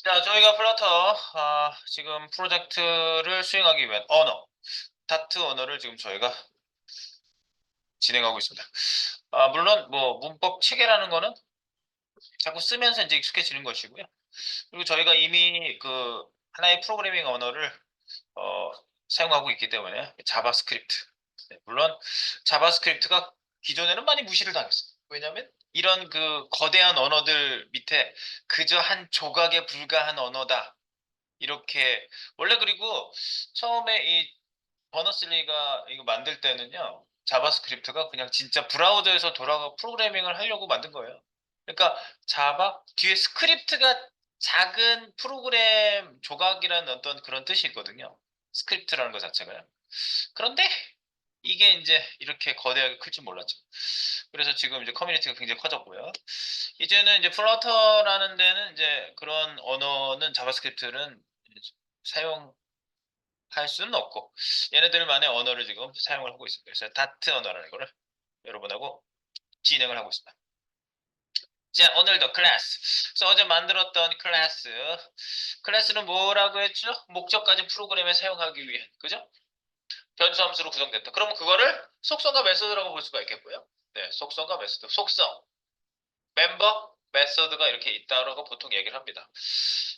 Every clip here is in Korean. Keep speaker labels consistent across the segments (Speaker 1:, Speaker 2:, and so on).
Speaker 1: 자, 저희가 플러터 지금 프로젝트를 수행하기 위한 언어, 다트 언어를 지금 저희가 진행하고 있습니다. 물론 뭐 문법 체계라는 거는 자꾸 쓰면서 이제 익숙해지는 것이고요. 그리고 저희가 이미 그 하나의 프로그래밍 언어를 어, 사용하고 있기 때문에 자바스크립트. 네, 물론 자바스크립트가 기존에는 많이 무시를 당했어요. 왜냐하면 이런 그 거대한 언어들 밑에 그저 한 조각에 불과한 언어다. 이렇게 원래 그리고 처음에 이 버너슬리가 이거 만들 때는요. 자바스크립트가 그냥 진짜 브라우저에서 돌아가 프로그래밍을 하려고 만든 거예요. 그러니까 자바 뒤에 스크립트가 작은 프로그램 조각이라는 어떤 그런 뜻이 있거든요. 스크립트라는 것 자체가요. 그런데 이게 이제 이렇게 거대하게 클 줄 몰랐죠. 그래서 지금 이제 커뮤니티가 굉장히 커졌고요. 이제는 이제 플러터라는 데는 이제 그런 언어는 자바스크립트는 사용할 수는 없고 얘네들만의 언어를 지금 사용을 하고 있습니다. 그래서 다트 언어라는 거를 여러분하고 진행을 하고 있습니다. 자, 오늘도 클래스. 그래서 어제 만들었던 클래스는 뭐라고 했죠? 목적 가진 프로그램에 사용하기 위해, 그죠? 변수 함수로 구성됐다. 그러면 그거를 속성과 메소드라고 볼 수가 있겠고요. 네, 속성과 메소드. 속성, 멤버, 메소드가 이렇게 있다라고 보통 얘기를 합니다.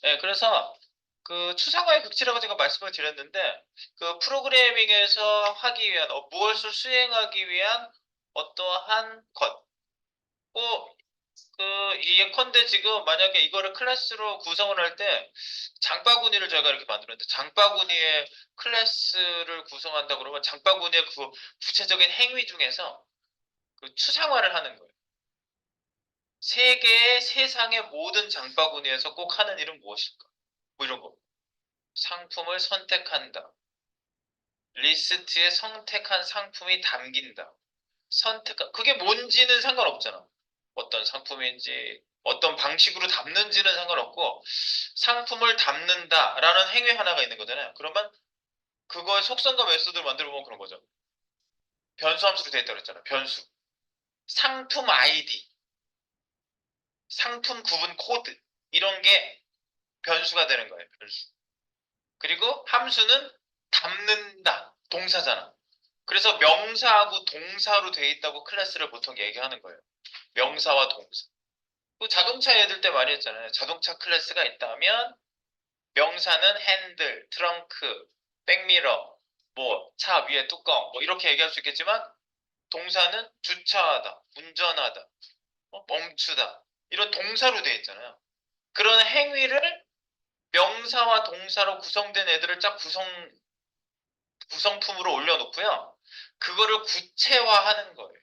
Speaker 1: 네, 그래서 그 추상화의 극치라고 제가 말씀을 드렸는데 그 프로그래밍에서 하기 위한 무엇을 수행하기 위한 어떠한 것. 예컨대 지금 만약에 이거를 클래스로 구성을 할 때 장바구니를 저희가 이렇게 만들었는데 장바구니에 클래스를 구성한다 그러면 장바구니의 그 구체적인 행위 중에서 그 추상화를 하는 거예요. 세계의 세상의 모든 장바구니에서 꼭 하는 일은 무엇일까? 뭐 이런 거. 상품을 선택한다. 리스트에 선택한 상품이 담긴다. 그게 뭔지는 상관없잖아. 어떤 상품인지, 어떤 방식으로 담는지는 상관없고, 상품을 담는다라는 행위 하나가 있는 거잖아요. 그러면 그거의 속성과 메소드를 만들어 보면 그런 거죠. 변수 함수로 되어 있다고 했잖아요. 변수. 상품 아이디, 상품 구분 코드, 이런 게 변수가 되는 거예요. 변수. 그리고 함수는 담는다. 동사잖아. 그래서 명사하고 동사로 되어 있다고 클래스를 보통 얘기하는 거예요. 명사와 동사. 그 자동차 얘들 때 많이 했잖아요. 자동차 클래스가 있다면 명사는 핸들, 트렁크, 백미러, 뭐 차 위에 뚜껑 뭐 이렇게 얘기할 수 있겠지만 동사는 주차하다, 운전하다, 멈추다 이런 동사로 되어 있잖아요. 그런 행위를 명사와 동사로 구성된 애들을 쫙 구성품으로 올려놓고요. 그거를 구체화하는 거예요.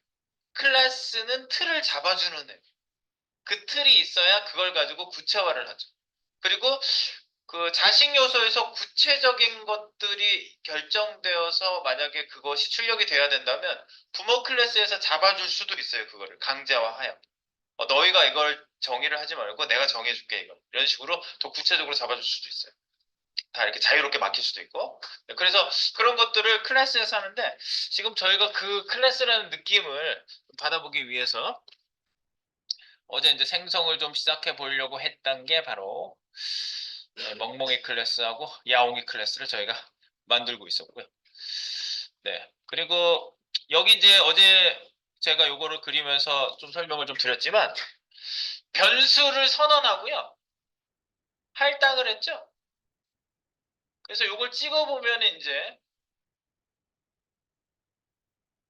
Speaker 1: 클래스는 틀을 잡아주는 애. 그 틀이 있어야 그걸 가지고 구체화를 하죠. 그리고 그 자식 요소에서 구체적인 것들이 결정되어서 만약에 그것이 출력이 돼야 된다면 부모 클래스에서 잡아줄 수도 있어요. 그거를 강제화하여. 너희가 이걸 정의를 하지 말고 내가 정해줄게 이걸. 이런 식으로 더 구체적으로 잡아줄 수도 있어요. 다 이렇게 자유롭게 맡길 수도 있고. 네, 그래서 그런 것들을 클래스에서 하는데 지금 저희가 그 클래스라는 느낌을 받아보기 위해서 어제 이제 생성을 좀 시작해 보려고 했던 게 바로 멍멍이 클래스하고 야옹이 클래스를 저희가 만들고 있었고요. 네. 그리고 여기 이제 어제 제가 요거를 그리면서 좀 설명을 좀 드렸지만 변수를 선언하고요. 할당을 했죠. 그래서 요걸 찍어보면 이제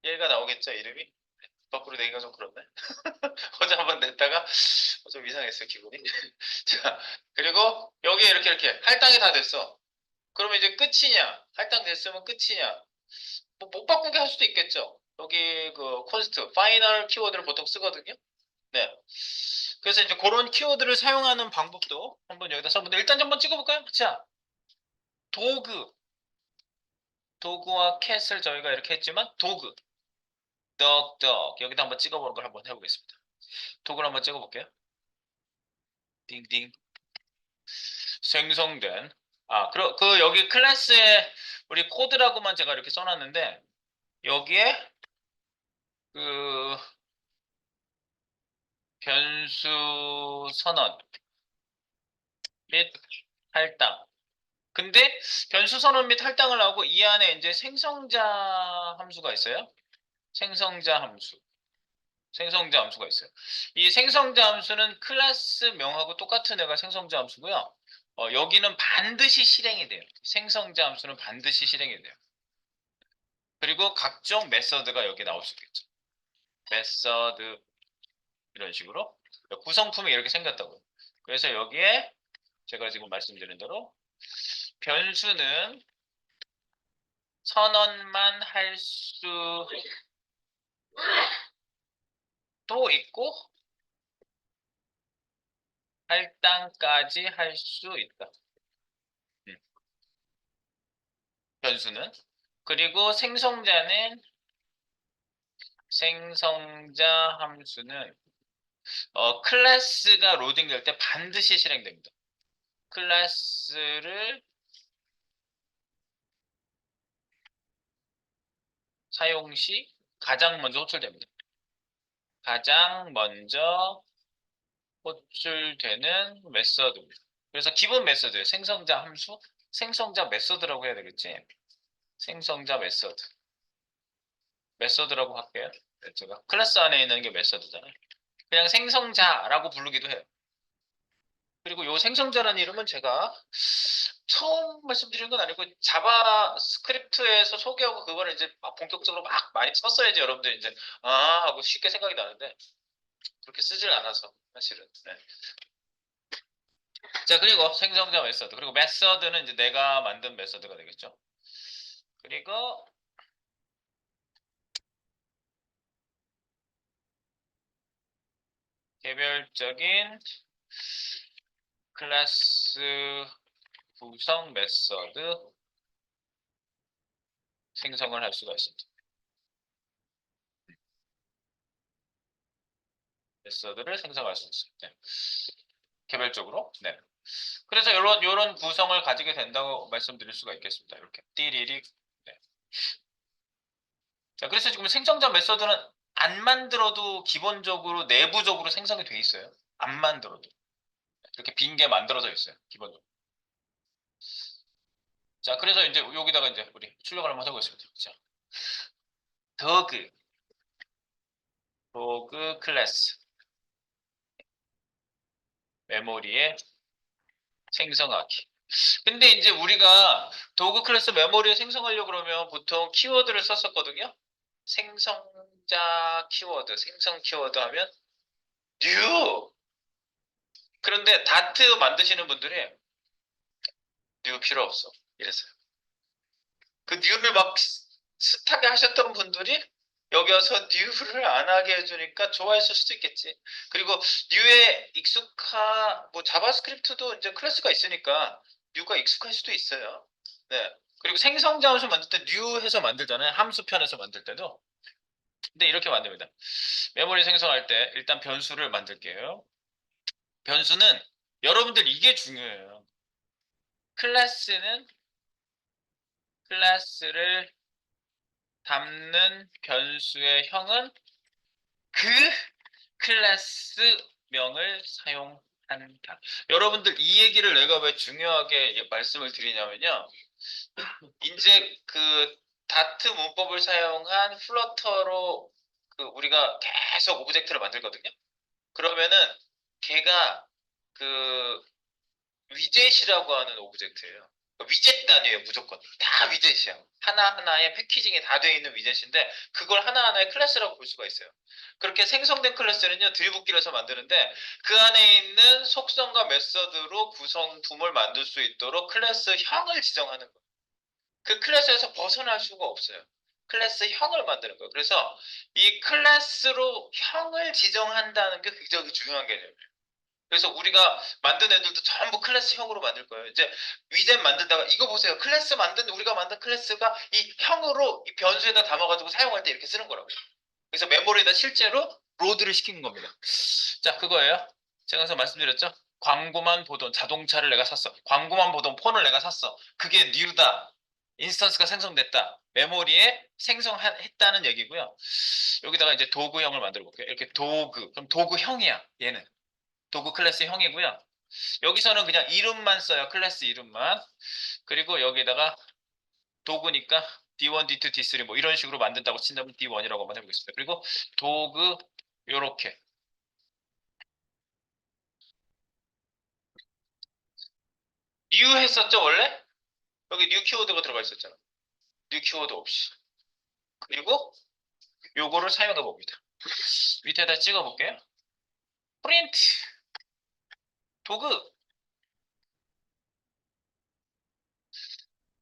Speaker 1: 얘가 나오겠죠, 이름이. 거꾸로 내기가 좀 그렇네. 어제 한번 냈다가 좀 이상했어요, 기분이. 자, 그리고 여기 이렇게 할당이 다 됐어. 그러면 이제 끝이냐? 할당됐으면 끝이냐? 뭐 못 바꾸게 할 수도 있겠죠. 여기 그 콘스트, 파이널 키워드를 보통 쓰거든요. 네. 그래서 이제 그런 키워드를 사용하는 방법도 한번 여기다 써보는데 일단 한번 찍어볼까요? 자, 도구, 도구와 캣을 저희가 이렇게 했지만 도구, 떡떡 여기다 한번 찍어보는 걸 한번 해보겠습니다. 도구를 한번 찍어볼게요. 띵띵 생성된 그 여기 클래스에 우리 코드라고만 제가 이렇게 써놨는데 여기에 그 변수 선언 및 할당. 근데 변수 선언 및 할당을 하고 이 안에 이제 생성자 함수가 있어요. 생성자 함수. 생성자 함수가 있어요. 이 생성자 함수는 클래스 명하고 똑같은 애가 생성자 함수고요. 여기는 반드시 실행이 돼요. 생성자 함수는 반드시 실행이 돼요. 그리고 각종 메서드가 여기 나올 수 있겠죠. 메서드 이런 식으로 구성품이 이렇게 생겼다고요. 그래서 여기에 제가 지금 말씀드린 대로 변수는 선언만 할 수도 있고 할당까지 할 수 있다. 변수는. 그리고 생성자 함수는 클래스가 로딩될 때 반드시 실행됩니다. 클래스를 사용 시 가장 먼저 호출됩니다. 가장 먼저 호출되는 메서드입니다. 그래서 기본 메서드, 생성자 함수, 생성자 메서드라고 해야 되겠지? 생성자 메서드. 메서드라고 할게요. 제가 클래스 안에 있는 게 메서드잖아요. 그냥 생성자라고 부르기도 해요. 그리고 요 생성자라는 이름은 제가 처음 말씀드린 건 아니고 자바스크립트에서 소개하고 그거를 이제 막 본격적으로 막 많이 썼어야지 여러분들 이제 하고 쉽게 생각이 나는데 그렇게 쓰질 않아서 사실은. 네. 자, 그리고 생성자 메서드. 그리고 메서드는 이제 내가 만든 메서드가 되겠죠. 그리고 개별적인 클래스 구성 메서드 생성을 할 수가 있습니다. 메서드를 생성할 수 있어요. 네. 개별적으로. 네. 그래서 이런 구성을 가지게 된다고 말씀드릴 수가 있겠습니다. 이렇게 띠리리. 네. 자, 그래서 지금 생성자 메서드는 안 만들어도 기본적으로 내부적으로 생성이 돼 있어요. 안 만들어도 이렇게 빈 게 만들어져 있어요. 기본적으로. 자, 그래서 이제 여기다가 이제 우리 출력을 한번 해보겠습니다. 자, 더그 클래스 메모리에 생성하기. 근데 이제 우리가 도구 클래스 메모리에 생성하려고 그러면 보통 키워드를 썼었거든요. 생성자 키워드, 생성 키워드 하면 new. 그런데 다트 만드시는 분들이 new 필요 없어. 이랬어요. 그 new를 막 숱하게 하셨던 분들이 여기 와서 new를 안 하게 해주니까 좋아했을 수도 있겠지. 그리고 new에 뭐 자바스크립트도 이제 클래스가 있으니까 new가 익숙할 수도 있어요. 네. 그리고 생성자 함수 만들 때 new 해서 만들잖아요. 함수 편에서 만들 때도. 근데 이렇게 만듭니다. 메모리 생성할 때 일단 변수를 만들게요. 변수는 여러분들 이게 중요해요. 클래스를 담는 변수의 형은 그 클래스명을 사용한다. 여러분들 이 얘기를 내가 왜 중요하게 말씀을 드리냐면요. 이제 그 다트 문법을 사용한 플러터로 우리가 계속 오브젝트를 만들거든요. 그러면은 걔가 그 위젯이라고 하는 오브젝트예요. 위젯 단위예요, 무조건. 다 위젯이야. 하나하나의 패키징이 다 되어 있는 위젯인데 그걸 하나하나의 클래스라고 볼 수가 있어요. 그렇게 생성된 클래스는요, 들이붓기를 해서 만드는데 그 안에 있는 속성과 메서드로 구성품을 만들 수 있도록 클래스형을 지정하는 거예요. 그 클래스에서 벗어날 수가 없어요. 클래스형을 만드는 거예요. 그래서 이 클래스로 형을 지정한다는 게 굉장히 중요한 개념이에요. 그래서 우리가 만든 애들도 전부 클래스형으로 만들 거예요. 이제 위젯 만들다가 이거 보세요. 우리가 만든 클래스가 이 형으로 이 변수에다 담아가지고 사용할 때 이렇게 쓰는 거라고요. 그래서 메모리에다 실제로 로드를 시키는 겁니다. 자, 그거예요. 제가 아까 말씀드렸죠? 광고만 보던 자동차를 내가 샀어. 광고만 보던 폰을 내가 샀어. 그게 뉴다. 인스턴스가 생성됐다. 메모리에 생성했다는 얘기고요. 여기다가 이제 도구형을 만들어 볼게요. 이렇게 도구. 그럼 도구형이야. 얘는. 도구 클래스 형이고요. 여기서는 그냥 이름만 써요. 클래스 이름만. 그리고 여기다가 도구니까 D1, D2, D3 뭐 이런 식으로 만든다고 친다면 D1이라고 한번 해보겠습니다. 그리고 도구 요렇게 new 했었죠 원래? 여기 new 키워드가 들어가 있었잖아. new 키워드 없이. 그리고 요거를 사용해 봅니다. 밑에다 찍어 볼게요. 프린트 도구.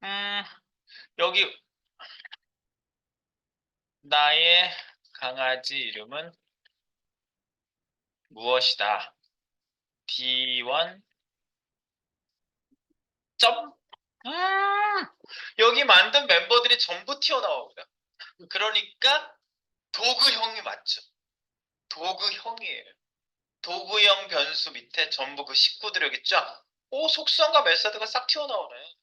Speaker 1: 음, 여기 나의 강아지 이름은 무엇이다. D1 점. 여기 만든 멤버들이 전부 튀어나옵니다. 그러니까 도구형이 맞죠. 도구형이에요. 도구형 변수 밑에 전부 그 식구들 여기 쫙. 오, 속성과 메서드가 싹 튀어나오네.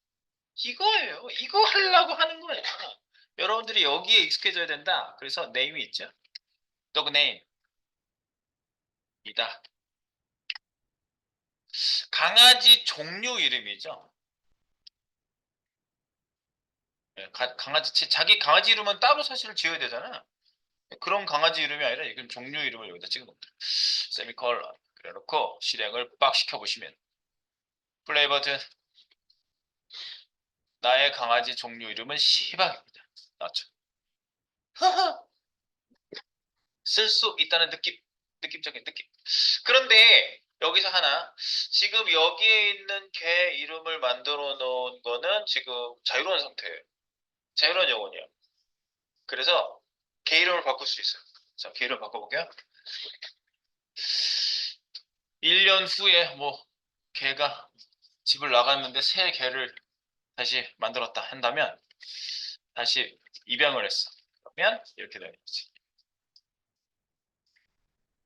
Speaker 1: 이거예요. 이거 하려고 하는 거야. 여러분들이 여기에 익숙해져야 된다. 그래서 네임이 있죠. 도구 네임이다. 강아지 종류 이름이죠. 예, 강아지 자기 강아지 이름은 따로 사실 지어야 되잖아. 그런 강아지 이름이 아니라 이건 종류 이름을 여기다 찍어놓다. 세미콜론 그래놓고 실행을 빡 시켜보시면 플레이버튼 나의 강아지 종류 이름은 시박입니다. 맞죠? 쓸 수 있다는 느낌적인 느낌. 그런데 여기서 하나, 지금 여기에 있는 개 이름을 만들어 놓은 거는 지금 자유로운 상태예요. 자유로운 영혼이에요. 그래서 개 이름을 바꿀 수 있어요. 자, 개 이름 바꿔볼게요. 1년 후에 뭐 개가 집을 나갔는데 새 개를 다시 만들었다 한다면 다시 입양을 했어. 그러면 이렇게 되는 거지.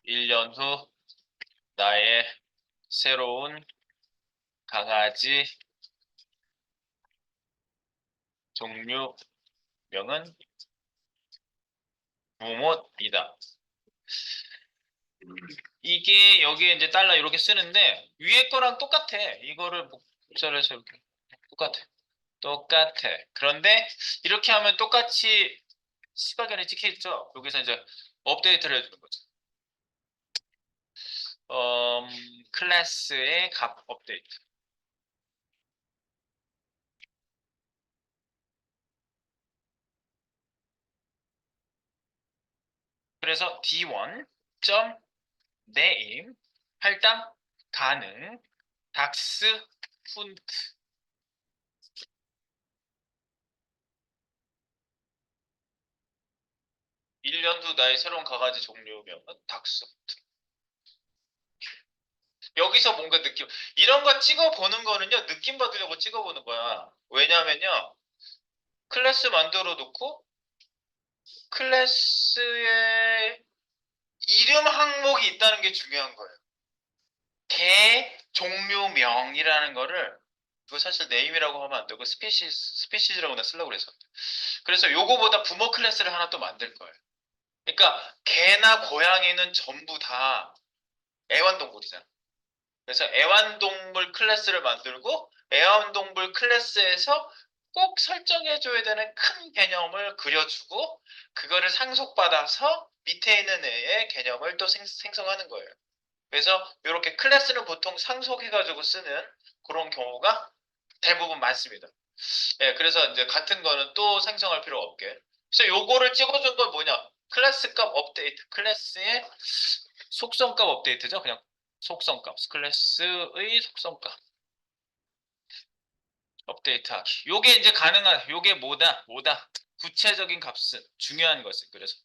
Speaker 1: 1년 후 나의 새로운 강아지 종류명은 무못이다. 이게 여기에 이제 달러 이렇게 쓰는데 위에 거랑 똑같아. 이거를 복사해서 이렇게 똑같아. 똑같아. 그런데 이렇게 하면 똑같이 시각연이 찍혀 있죠. 여기서 이제 업데이트를 해주는 거죠. 클래스의 값 업데이트. 그래서 D1 점 name 할당 가능 닥스 푼트 1년 후 나의 새로운 강아지 종류명은 닥스. 여기서 뭔가 느낌, 이런 거 찍어보는 거는요, 느낌 받으려고 찍어보는 거야. 왜냐면요, 클래스 만들어 놓고, 클래스에 이름 항목이 있다는 게 중요한 거예요. 개 종류명이라는 거를, 그거 사실 네임이라고 하면 안 되고, 스피시즈라고 나 쓰려고 그랬었는데. 그래서 요거보다 부모 클래스를 하나 또 만들 거예요. 그러니까, 개나 고양이는 전부 다 애완동물이잖아. 그래서 애완동물 클래스를 만들고 애완동물 클래스에서 꼭 설정해줘야 되는 큰 개념을 그려주고 그거를 상속받아서 밑에 있는 애의 개념을 또 생성하는 거예요. 그래서 이렇게 클래스는 보통 상속해가지고 쓰는 그런 경우가 대부분 많습니다. 예, 그래서 이제 같은 거는 또 생성할 필요 없게. 그래서 요거를 찍어준 건 뭐냐? 클래스 값 업데이트, 클래스의 속성값 업데이트죠. 그냥 속성값, 클래스의 속성값 업데이트하기. 요게 이제 가능한, 요게 뭐다? 구체적인 값은 중요한 것은 그래서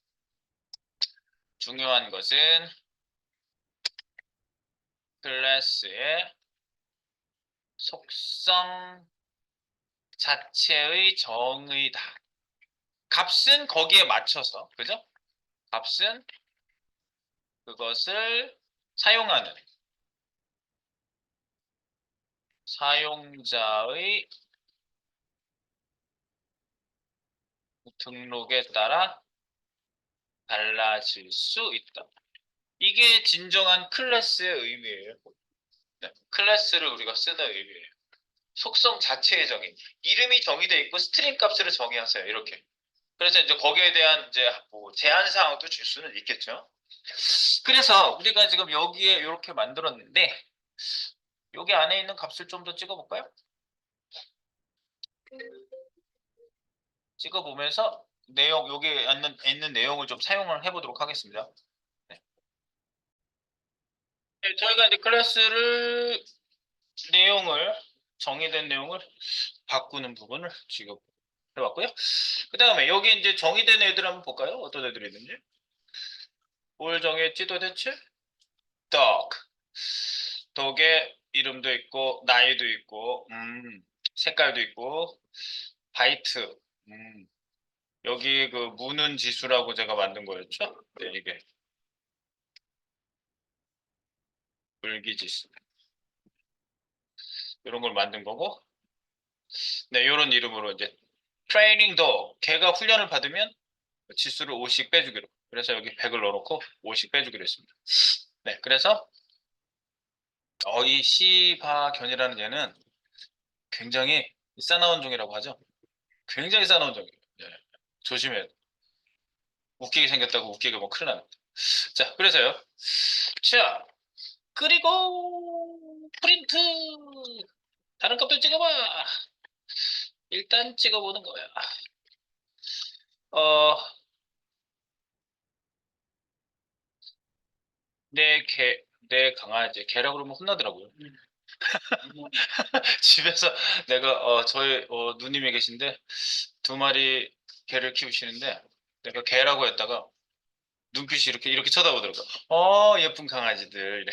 Speaker 1: 중요한 것은 클래스의 속성 자체의 정의다. 값은 거기에 맞춰서, 그죠? 값은 그것을 사용하는 사용자의 등록에 따라 달라질 수 있다. 이게 진정한 클래스의 의미예요. 네, 클래스를 우리가 쓰는 의미예요. 속성 자체의 정의. 이름이 정의되어 있고 스트링 값을 정의하세요. 이렇게. 그래서 이제 거기에 대한 이제 뭐 제한 사항도 줄 수는 있겠죠. 그래서 우리가 지금 여기에 이렇게 만들었는데 여기 안에 있는 값을 좀 더 찍어볼까요? 찍어보면서 내용 여기에 있는 내용을 좀 사용을 해보도록 하겠습니다. 네. 네, 저희가 이제 클래스를 내용을 정의된 내용을 바꾸는 부분을 지금 해봤고요. 그 다음에 여기 이제 정의된 애들 한번 볼까요? 어떤 애들이 있는지. 뭘 정의했지 도대체? dog. 덕의 이름도 있고 나이도 있고 색깔도 있고 바이트. 여기 그 무는 지수라고 제가 만든 거였죠? 네, 이게 물기 지수. 이런 걸 만든 거고. 네, 이런 이름으로 이제 트레이닝도 걔가 훈련을 받으면 지수를 5씩 빼주기로. 그래서 여기 100을 넣어놓고 5씩 빼주기로 했습니다. 네, 그래서 이 시바견이라는 얘는 굉장히 싸나운 종이라고 하죠. 굉장히 싸나운 종이에요. 네, 조심해야 돼. 웃기게 생겼다고 웃기게 뭐 큰일 납니다. 자, 그래서요. 자, 그리고 프린트. 다른 값도 찍어봐. 일단 찍어보는 거야. 어, 내 강아지. 개라고 그러면 혼나더라고요. 집에서 내가 저희 누님이 계신데 두 마리 개를 키우시는데 내가 개라고 했다가 눈빛이 이렇게 쳐다보더라고요. 예쁜 강아지들. 이래.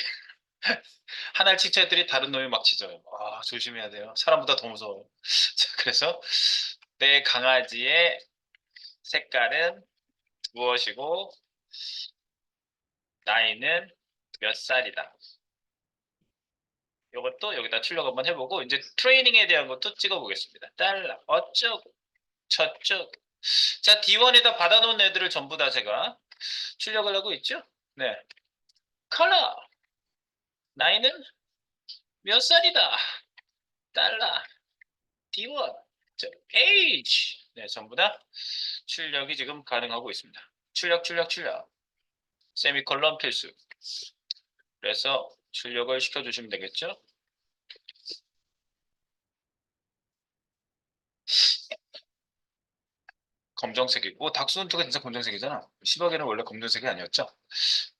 Speaker 1: 하나를 칭찬했더니 다른 놈이 막 짖어요. 조심해야 돼요. 사람보다 더 무서워요. 자, 그래서 내 강아지의 색깔은 무엇이고 나이는 몇 살이다. 이것도 여기다 출력 한번 해보고 이제 트레이닝에 대한 것도 찍어보겠습니다. 달러 어쩌고 저쩌고. 자, D1에다 받아놓은 애들을 전부 다 제가 출력을 하고 있죠. 네. 컬러 나이는 몇 살이다. 달러 D1 age. 네, 전부 다 출력이 지금 가능하고 있습니다. 출력 세미콜론 필수. 그래서 출력을 시켜주시면 되겠죠. 검정색이고 닥스훈트가 진짜 검정색이잖아. 시바견은 원래 검정색이 아니었죠.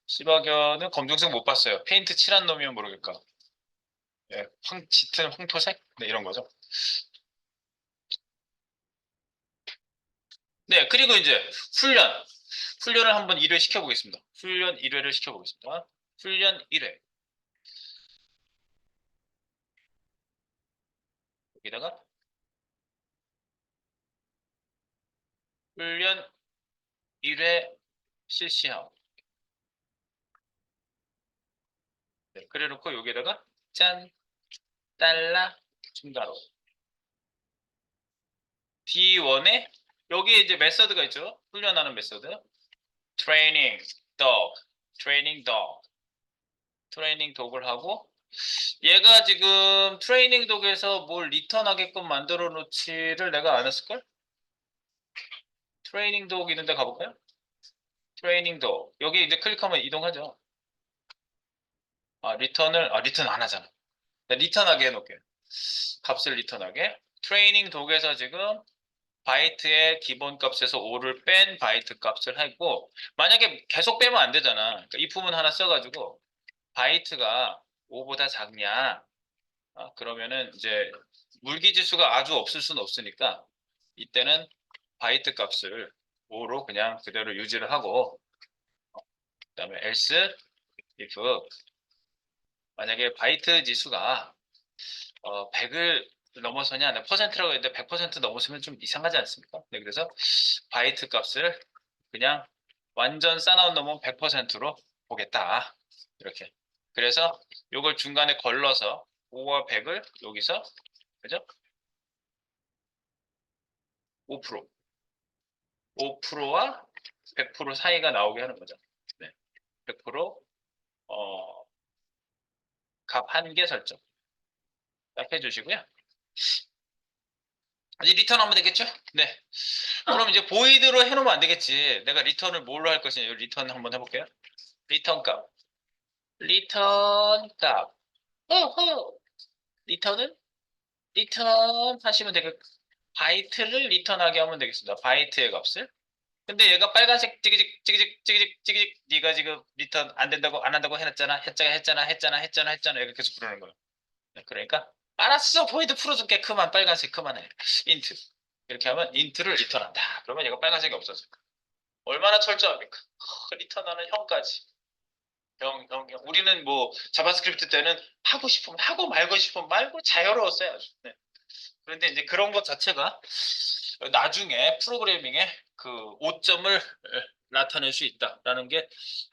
Speaker 1: 시바견은 검정색 못 봤어요. 페인트 칠한 놈이면 모르겠까. 예, 짙은 황토색? 네, 이런 거죠. 네, 그리고 이제 훈련을 한번 1회 시켜보겠습니다. 훈련 1회를 시켜보겠습니다. 훈련 1회. 여기다가 훈련 1회 실시하고. 네, 그래놓고 여기다가 짠, 달러, 충가로. D1에 여기에 이제 메서드가 있죠. 훈련하는 메서드. 트레이닝, dog, 트레이닝 dog, 트레이닝 독을 하고 얘가 지금 트레이닝 독에서 뭘 리턴하게끔 만들어 놓지를 내가 안 했을걸? 트레이닝 독 있는데 가볼까요? 트레이닝 독 여기 이제 클릭하면 이동하죠. 리턴 안 하잖아. 리턴하게 해놓을게요. 값을 리턴하게. 트레이닝 독에서 지금 바이트의 기본 값에서 5를 뺀 바이트 값을 하고 만약에 계속 빼면 안 되잖아. 그러니까 이 부분 하나 써가지고 바이트가 5보다 작냐? 그러면은 이제 물기지수가 아주 없을 수는 없으니까 이때는 바이트 값을 5로 그냥 그대로 유지를 하고 그다음에 else if 만약에 바이트 지수가 100을 넘어서냐, 네, 퍼센트라고 했는데 100% 넘어서면 좀 이상하지 않습니까? 네, 그래서 바이트 값을 그냥 완전 싸나운 놈은 100%로 보겠다. 이렇게. 그래서 이걸 중간에 걸러서 5와 100을 여기서 그죠? 5%, 5%와 100% 사이가 나오게 하는 거죠. 네. 100% 어, 값 한 개 설정 딱 해주시고요. 이제 리턴 하면 되겠죠? 네. 그럼 이제 보이드로 해놓으면 안 되겠지. 내가 리턴을 뭘로 할 것이냐. 리턴 한번 해볼게요. 리턴 값. 리턴 값. 호호. 리턴은 리턴 하시면 되겠고 바이트를 리턴하게 하면 되겠습니다. 바이트의 값을. 근데 얘가 빨간색 찌기직 찌기직 찌기직 찌기직 네가 지금 리턴 안 된다고 안 한다고 해놨잖아. 했잖아. 얘가 계속 그러는 거예요. 네, 그러니까 알았어. 보이드 풀어줄게. 그만 빨간색 그만해. 인트. 이렇게 하면 인트를 리턴한다. 그러면 얘가 빨간색이 없어져. 얼마나 철저합니까? 리턴하는 형까지. 형. 우리는 뭐 자바스크립트 때는 하고 싶으면 하고 말고 싶으면 말고 자유로웠어요. 아주. 네. 그런데 이제 그런 것 자체가 나중에 프로그래밍의 그 오점을 나타낼 수 있다라는 게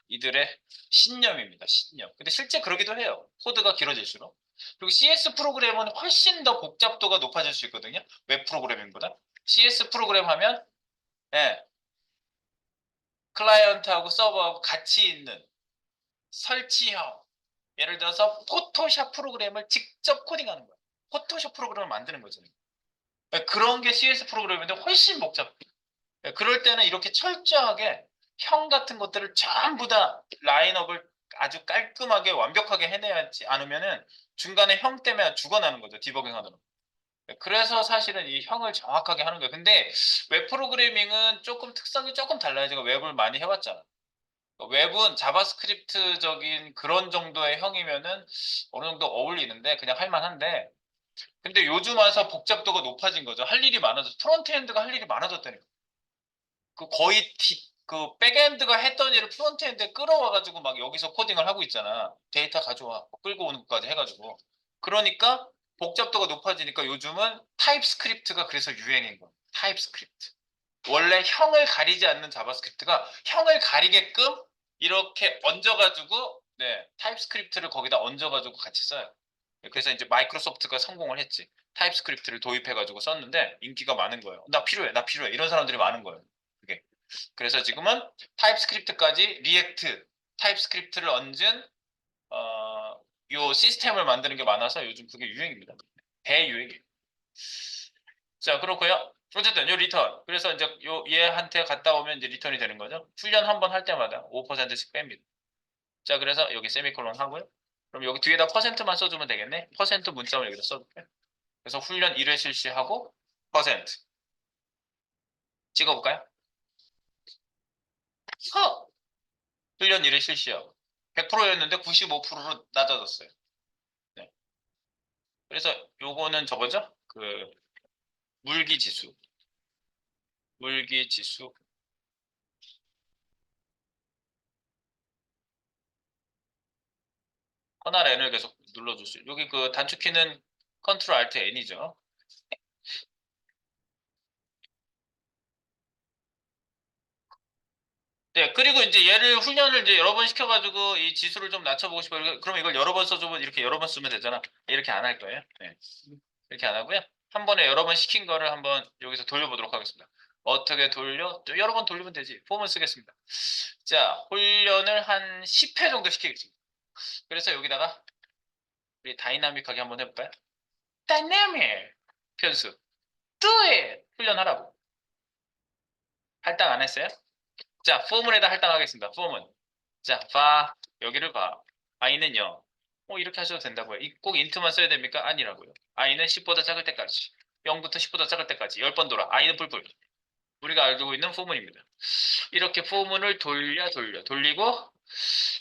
Speaker 1: 이들의 신념입니다. 신념. 근데 실제 그러기도 해요. 코드가 길어질수록. 그리고 CS 프로그램은 훨씬 더 복잡도가 높아질 수 있거든요. 웹 프로그래밍보다. CS 프로그램 하면 예, 클라이언트하고 서버하고 같이 있는 설치형. 예를 들어서 포토샵 프로그램을 직접 코딩하는 거예요. 포토샵 프로그램을 만드는 거죠. 그런 게 CS 프로그램인데 훨씬 복잡해요. 그럴 때는 이렇게 철저하게 형 같은 것들을 전부 다 라인업을 아주 깔끔하게 완벽하게 해내지 않으면은 중간에 형 때문에 죽어나는 거죠. 디버깅 하느라. 그래서 사실은 이 형을 정확하게 하는 거예요. 근데 웹 프로그래밍은 조금 특성이 조금 달라요. 제가 웹을 많이 해왔잖아. 웹은 자바스크립트적인 그런 정도의 형이면은 어느 정도 어울리는데 그냥 할만한데 근데 요즘 와서 복잡도가 높아진 거죠. 할 일이 많아져. 프론트엔드가 할 일이 많아졌다니까. 그 거의 그 백엔드가 했던 일을 프론트엔드에 끌어와가지고 막 여기서 코딩을 하고 있잖아. 데이터 가져와. 끌고 오는 것까지 해가지고. 그러니까 복잡도가 높아지니까 요즘은 타입스크립트가 그래서 유행인 거야. 타입스크립트. 원래 형을 가리지 않는 자바스크립트가 형을 가리게끔 이렇게 얹어가지고 네, 타입스크립트를 거기다 얹어가지고 같이 써요. 그래서 이제 마이크로소프트가 성공을 했지. 타입스크립트를 도입해가지고 썼는데 인기가 많은 거예요. 나 필요해. 이런 사람들이 많은 거예요. 그게. 그래서 지금은 타입스크립트까지 리액트, 타입스크립트를 얹은 요 시스템을 만드는 게 많아서 요즘 그게 유행입니다. 대유행이에요. 자, 그렇고요. 어쨌든 요 리턴. 그래서 이제 요 얘한테 갔다 오면 이제 리턴이 되는 거죠. 훈련 한 번 할 때마다 5%씩 뺍니다. 자, 그래서 여기 세미콜론 하고요. 그럼 여기 뒤에다 퍼센트만 써주면 되겠네. 퍼센트 문자만 여기다 써줄게. 그래서 훈련 1회 실시하고 퍼센트 찍어볼까요? 훈련 1회 실시하고 100%였는데 95%로 낮아졌어요. 네. 그래서 요거는 저거죠? 그 물기 지수. 물기 지수. 커널 N을 계속 눌러줄 수. 여기 그 단축키는 컨트롤 알트 N이죠. 네, 그리고 이제 얘를 훈련을 이제 여러 번 시켜가지고 이 지수를 좀 낮춰보고 싶어요. 그럼 이걸 여러 번 써주면 이렇게 여러 번 쓰면 되잖아. 이렇게 안 할 거예요. 네. 이렇게 안 하고요. 한 번에 여러 번 시킨 거를 한번 여기서 돌려보도록 하겠습니다. 어떻게 돌려? 또 여러 번 돌리면 되지. 폼을 쓰겠습니다. 자, 훈련을 한 10회 정도 시키겠습니다. 그래서 여기다가 우리 다이나믹하게 한번 해볼까요? 다이나믹 편수 do it 훈련하라고. 할당 안 했어요? 자, 폼을에다 할당하겠습니다. 폼은 자, 봐. 여기를 봐. i는요. 이렇게 하셔도 된다고요. 꼭 인트만 써야 됩니까? 아니라고요. i는 10보다 작을 때까지. 0부터 10보다 작을 때까지 10번 돌아. i는 뿔뿔. 우리가 알고 있는 포문입니다. 이렇게 포문을 돌리고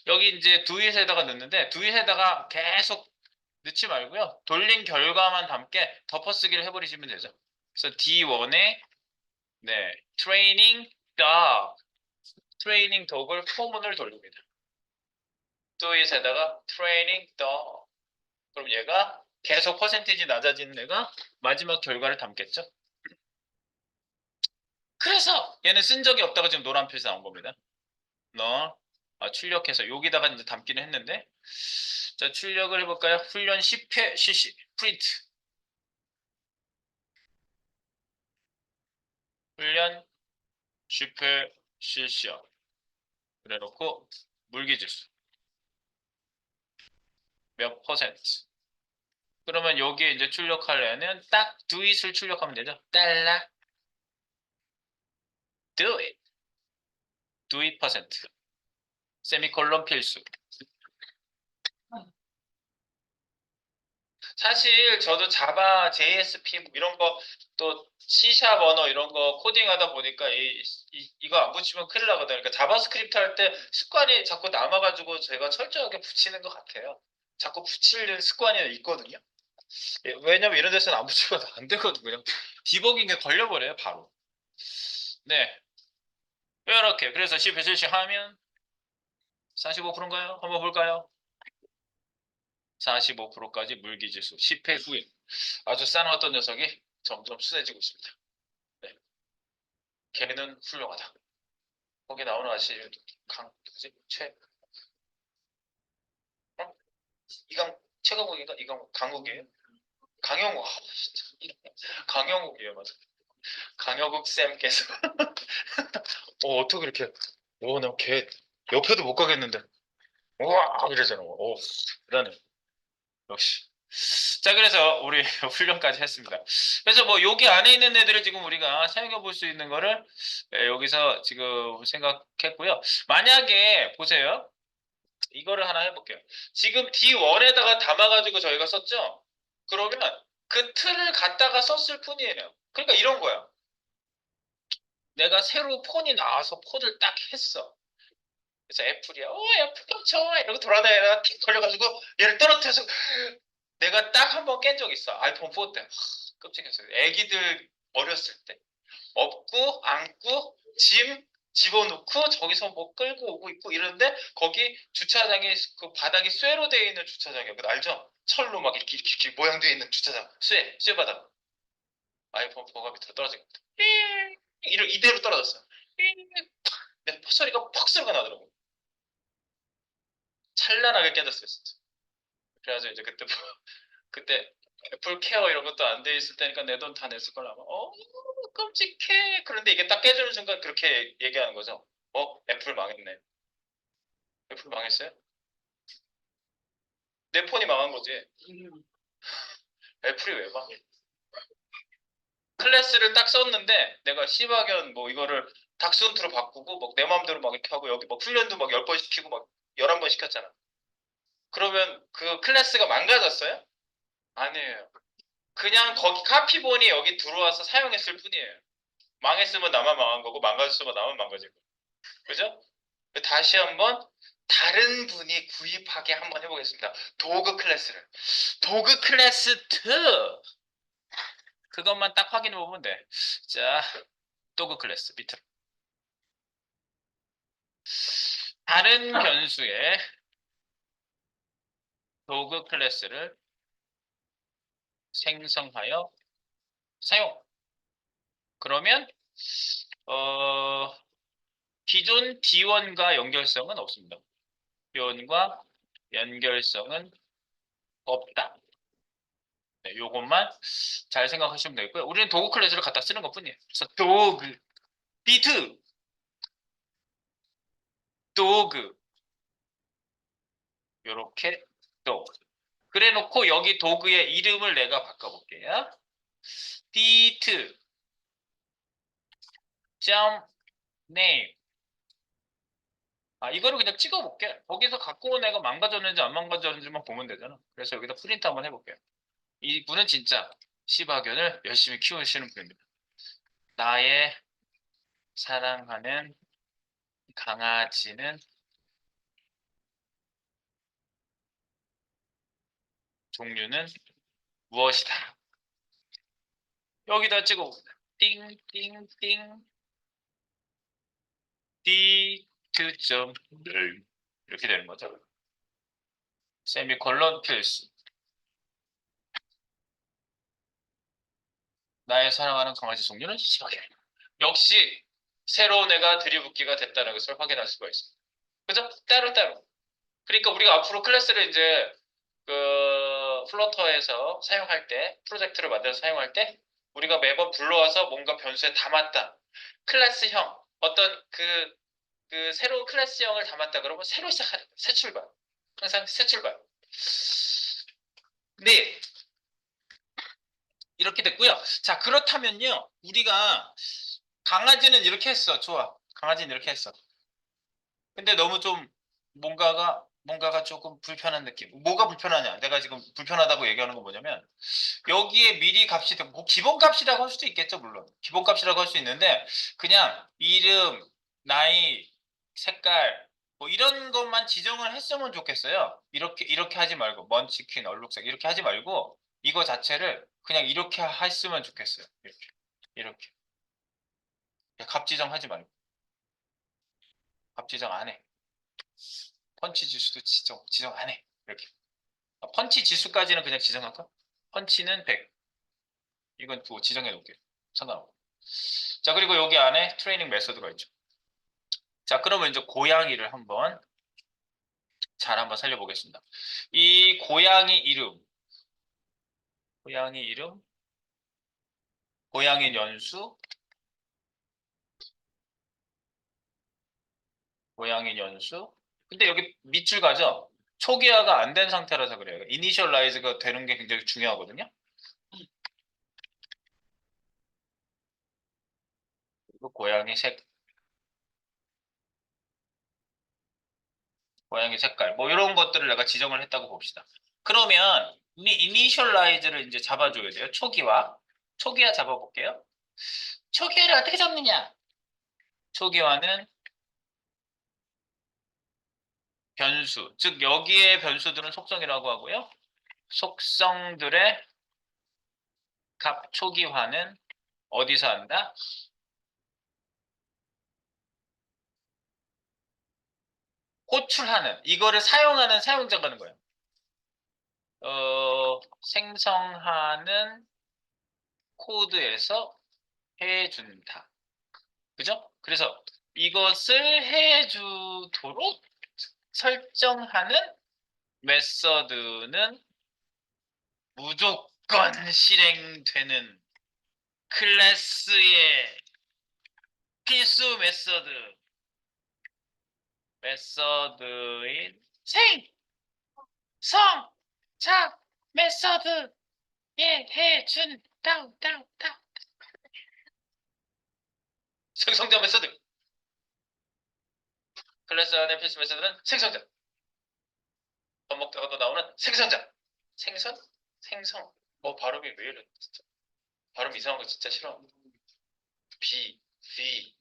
Speaker 1: 여기 이제 두잇에다가 넣는데 두잇에다가 계속 넣지 말고요. 돌린 결과만 담게 덮어쓰기를 해버리시면 되죠. 그래서 D1에 네, 트레이닝 덕을 포문을 돌립니다. 두잇에다가 트레이닝 덕 그럼 얘가 계속 퍼센티지 낮아지는 애가 마지막 결과를 담겠죠. 그래서 얘는 쓴 적이 없다고 지금 노란 표시 나온 겁니다. 출력해서 여기다가 이제 담기는 했는데 자 출력을 해볼까요? 훈련 10회 실시 프린트 훈련 10회 실시요. 그래놓고 물기지수 몇 퍼센트. 그러면 여기에 이제 출력하려면 딱 do it을 출력하면 되죠. 달러 do it. do it 퍼센트. 세미콜론 필수. 사실 저도 자바, JSP 뭐 이런 거 또 C샵 언어 이런 거 코딩하다 보니까 이거 안 붙이면 큰일 나거든요. 그러니까 자바스크립트 할 때 습관이 자꾸 남아가지고 제가 철저하게 붙이는 것 같아요. 자꾸 붙이는 습관이 있거든요. 예, 왜냐면 이런 데서는 안 붙이면 안 되거든요. 그냥 디버깅에 걸려버려요, 바로. 네. 이렇게. 그래서 10회 실시하면 45%인가요? 한번 볼까요? 45%까지 물기지수 10회 후에 아주 싸나웠던 녀석이 점점 순해지고 있습니다. 네. 걔는 훌륭하다. 거기 나오는 아저씨 누구지? 어? 이강 최강욱인가? 이강 강욱이에요? 강영욱. 진짜 강영욱이에요, 맞아. 강영욱 쌤께서 어떻게 이렇게 나걔 옆에도 못 가겠는데 우와 이러잖아. 대단해. 역시. 자, 그래서 우리 훈련까지 했습니다. 그래서 뭐 여기 안에 있는 애들을 지금 우리가 사용해 볼 수 있는 거를 여기서 지금 생각했고요. 만약에 보세요. 이거를 하나 해볼게요. 지금 D1에다가 담아가지고 저희가 썼죠? 그러면 그 틀을 갖다가 썼을 뿐이에요. 그러니까 이런 거야. 내가 새로 폰이 나와서 폰을 딱 했어. 그래서 애플이야. 애플 깜쳐 이러고 돌아다니다가 틱 걸려가지고 얘를 떨어뜨려서 내가 딱 한 번 깬 적 있어. 아이폰 4 때. 끔찍했어요. 애기들 어렸을 때. 업고 안고 짐 집어넣고 저기서 뭐 끌고 오고 있고 이러는데 거기 주차장에 그 바닥이 쇠로 되어 있는 주차장이었거든. 알죠? 철로 막 이렇게 모양되어 있는 주차장. 쇠 바닥. 아이폰 4가 밑으로 떨어진 겁니다. 이대로 떨어졌어. 근데 소리가 퍽 소리가 나더라고. 찬란하게 깨졌어요, 진짜. 그래가지고 이제 그때 그때 애플 케어 이런 것도 안 돼 있을 때니까 내 돈 다 냈을 걸 아마. 끔찍해. 그런데 이게 딱 깨지는 순간 그렇게 얘기하는 거죠. 애플 망했네. 애플 망했어요? 내 폰이 망한 거지. 애플이 왜 망해? 클래스를 딱 썼는데 내가 시바견 뭐 이거를 닥스훈트로 바꾸고 막 내 마음대로 막 이렇게 하고 여기 막 훈련도 막 10번 시키고 막 11번 시켰잖아. 그러면 그 클래스가 망가졌어요? 아니에요. 그냥 거기 카피본이 여기 들어와서 사용했을 뿐이에요. 망했으면 나만 망한 거고 망가졌으면 나만 망가진 거고. 그죠? 다시 한번 다른 분이 구입하게 한번 해보겠습니다. 도그 클래스를. 도그 클래스 2. 그것만 딱 확인해 보면 돼. 자, 도그 클래스 밑으로. 다른 변수의 도그 클래스를 생성하여 사용. 그러면 어, 기존 D1과 연결성은 없습니다. D1과 연결성은 없다. 네, 요것만 잘 생각하시면 되고요. 우리는 도구 클래스를 갖다 쓰는 것뿐이에요. 그래서 도그 D2 도그 요렇게 도그 그래 놓고 여기 도구의 이름을 내가 바꿔볼게요. D2 점 name. 이거를 그냥 찍어볼게. 거기서 갖고 온 애가 망가졌는지 안 망가졌는지만 보면 되잖아. 그래서 여기다 프린트 한번 해볼게요. 이분은 진짜 시바견을 열심히 키우시는 분입니다. 나의 사랑하는 강아지는 종류는 무엇이다. 여기다 찍어봅니다. 띵띵띵 D2점 이렇게 되는 거죠. 세미콜론 필수. 나의 사랑하는 강아지 종류는 시바견. 역시 새로운 애가 들이붙기가 됐다는 것을 확인할 수가 있습니다. 그죠? 따로따로. 그러니까 우리가 앞으로 클래스를 이제 그 플러터에서 사용할 때, 프로젝트를 만들어서 사용할 때 우리가 매번 불러와서 뭔가 변수에 담았다. 클래스형, 어떤 그 새로운 클래스형을 담았다 그러면 새로 시작하는 거야. 새 출발. 항상 새 출발. 네, 이렇게 됐고요. 자, 그렇다면요. 우리가 강아지는 이렇게 했어. 좋아. 강아지는 이렇게 했어. 근데 너무 좀 뭔가가 조금 불편한 느낌. 뭐가 불편하냐? 내가 지금 불편하다고 얘기하는 건 뭐냐면 여기에 미리 값이 뭐 기본값이라고 할 수도 있겠죠, 물론. 기본값이라고 할 수 있는데 그냥 이름, 나이, 색깔 뭐 이런 것만 지정을 했으면 좋겠어요. 이렇게 하지 말고 먼치킨, 얼룩색 이렇게 하지 말고 이거 자체를 그냥 이렇게 했으면 좋겠어요. 이렇게. 값 지정하지 말고 값 지정 안 해. 펀치 지수도 지정 안 해. 이렇게. 펀치 지수까지는 그냥 지정할까? 펀치는 100. 이건 또 지정해 놓을게요. 상관없고. 자, 그리고 여기 안에 트레이닝 메서드가 있죠. 자, 그러면 이제 고양이를 한번 살려보겠습니다. 이 고양이 이름, 고양이 연수, 고양이 연수. 근데 여기 밑줄 가죠? 초기화가 안 된 상태라서 그래요. 이니셜라이즈가 되는 게 굉장히 중요하거든요. 그리고 고양이 색깔, 뭐 이런 것들을 내가 지정을 했다고 봅시다. 그러면 이 이니셜라이즈를 이제 잡아줘야 돼요. 초기화 잡아볼게요. 초기화를 어떻게 잡느냐? 초기화는 변수, 즉 여기에 변수들은 속성이라고 하고요. 속성들의 값 초기화는 어디서 한다? 호출하는, 이거를 사용하는 사용자가 하는 거예요. 생성하는 코드에서 해준다. 그죠? 그래서 이것을 해주도록 설정하는 메서드는 무조건 실행되는 클래스의 필수 메서드인 생성자 메서드에 해준 다운 생성자 메서드 클래스 안의 필수 메서드는 생성자 반복되어도 나오는 생성자 생성 발음이 왜 이래 진짜 발음 이상한 거 진짜 싫어 비 V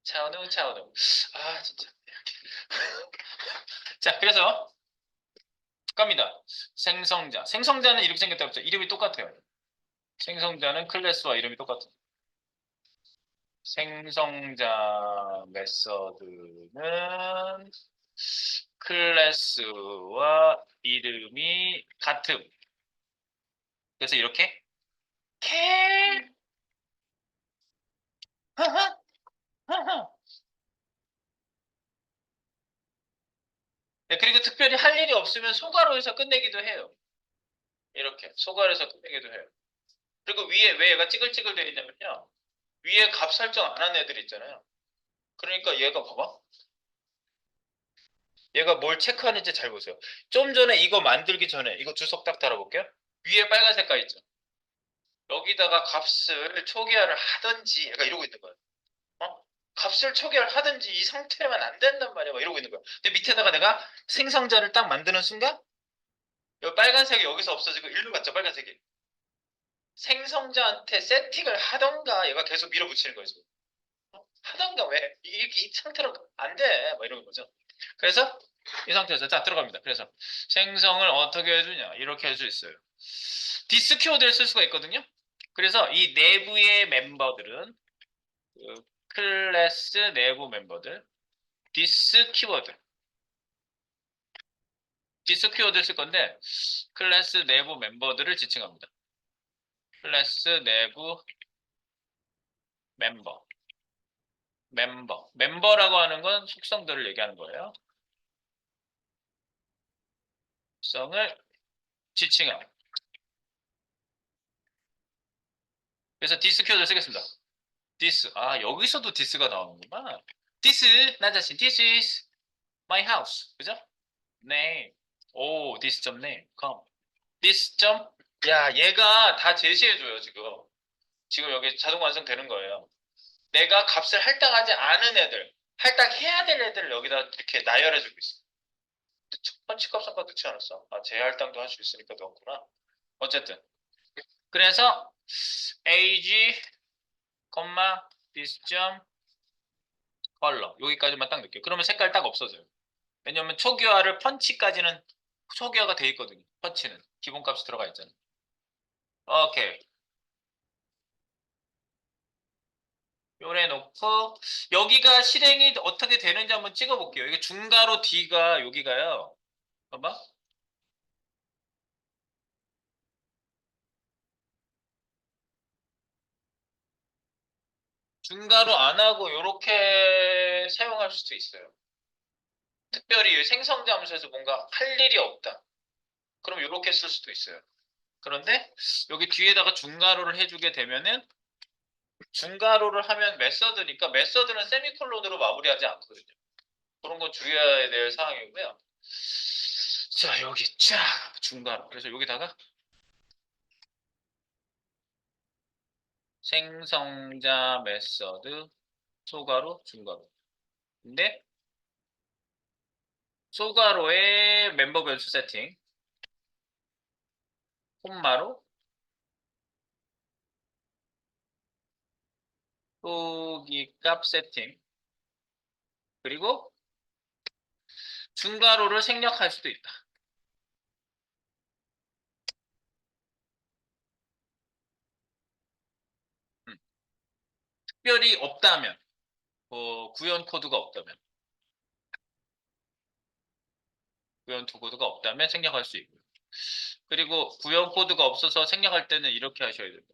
Speaker 1: 차은우 아 진짜 자 그래서 갑니다 생성자는 이렇게 생겼다 고했죠 이름이 똑같아요 생성자는 클래스와 이름이 똑같아요 생성자 메서드는 클래스와 이름이 같음 그래서 이렇게 캣 네, 그리고 특별히 할 일이 없으면 소괄호 해서 끝내기도 해요. 이렇게 소괄호 해서 끝내기도 해요. 그리고 위에 왜 얘가 찌글찌글 되어 있냐면요. 위에 값 설정 안 한 애들 있잖아요. 그러니까 얘가 봐봐. 얘가 뭘 체크하는지 잘 보세요. 좀 전에 이거 만들기 전에 이거 주석 딱 달아볼게요. 위에 빨간 색깔 있죠. 여기다가 값을 초기화를 하든지 얘가 이러고 있는 거예요. 어? 값을 초기화를 하든지 이 상태면 안 된단 말이야. 막 이러고 있는 거야. 근데 밑에다가 내가 생성자를 딱 만드는 순간 이 빨간색이 여기서 없어지고 일로 갔죠. 빨간색이. 생성자한테 세팅을 하던가 얘가 계속 밀어붙이는 거예요. 지금. 하던가 왜 이렇게 이 상태로 안 돼. 뭐 이런 거죠. 그래서 이 상태에서 자 들어갑니다. 그래서 생성을 어떻게 해주냐 이렇게 할 수 있어요. 디스 키워드를 쓸 수가 있거든요. 그래서 이 내부의 멤버들은 그 클래스 내부 멤버들 디스 키워드를 쓸 건데 클래스 내부 멤버들을 지칭합니다. 클래스 내부 멤버라고 하는 건 속성들을 얘기하는 거예요. 속성을 지칭함. 그래서 디스 키워드를 쓰겠습니다. 디스. 여기서도 디스가 나오는구나. 디스, 나 자신. This is my house. 그죠? name. 오, this 점 name. come. this 점. 야, 얘가 다 제시해줘요, 지금. 지금 여기 자동 완성되는 거예요. 내가 값을 할당하지 않은 애들, 할당해야 될 애들을 여기다 이렇게 나열해주고 있어. 근데 첫 번째 값 아까 넣지 않았어? 아, 재할당도 할 수 있으니까 넣었구나. 어쨌든. 그래서 age, this 점 컬러 여기까지만 딱 넣을게요. 그러면 색깔 딱 없어져요. 왜냐면 초기화를 펀치까지는 초기화가 돼 있거든요. 펀치는 기본값이 들어가 있잖아요. 오케이. 요래 놓고 여기가 실행이 어떻게 되는지 한번 찍어볼게요. 이게 중괄호 D가 여기가요. 봐봐. 중괄호 안 하고 이렇게 사용할 수도 있어요. 특별히 생성잠수에서 뭔가 할 일이 없다. 그럼 이렇게 쓸 수도 있어요. 그런데 여기 뒤에다가 중괄호를 해주게 되면은 중괄호를 하면 메서드니까 메서드는 세미콜론으로 마무리하지 않거든요. 그런 거 주의해야 될 사항이고요. 자, 여기 쫙 중괄호. 그래서 여기다가 생성자 메서드 소괄호 중괄호. 근데 소괄호의 멤버 변수 세팅 콤마로 후기값 세팅 그리고 중괄호를 생략할 수도 있다. 특별히 없다면 구현 코드가 없다면 구현 코드가 없다면 생략할 수 있고요. 그리고 구현 코드가 없어서 생략할 때는 이렇게 하셔야 됩니다.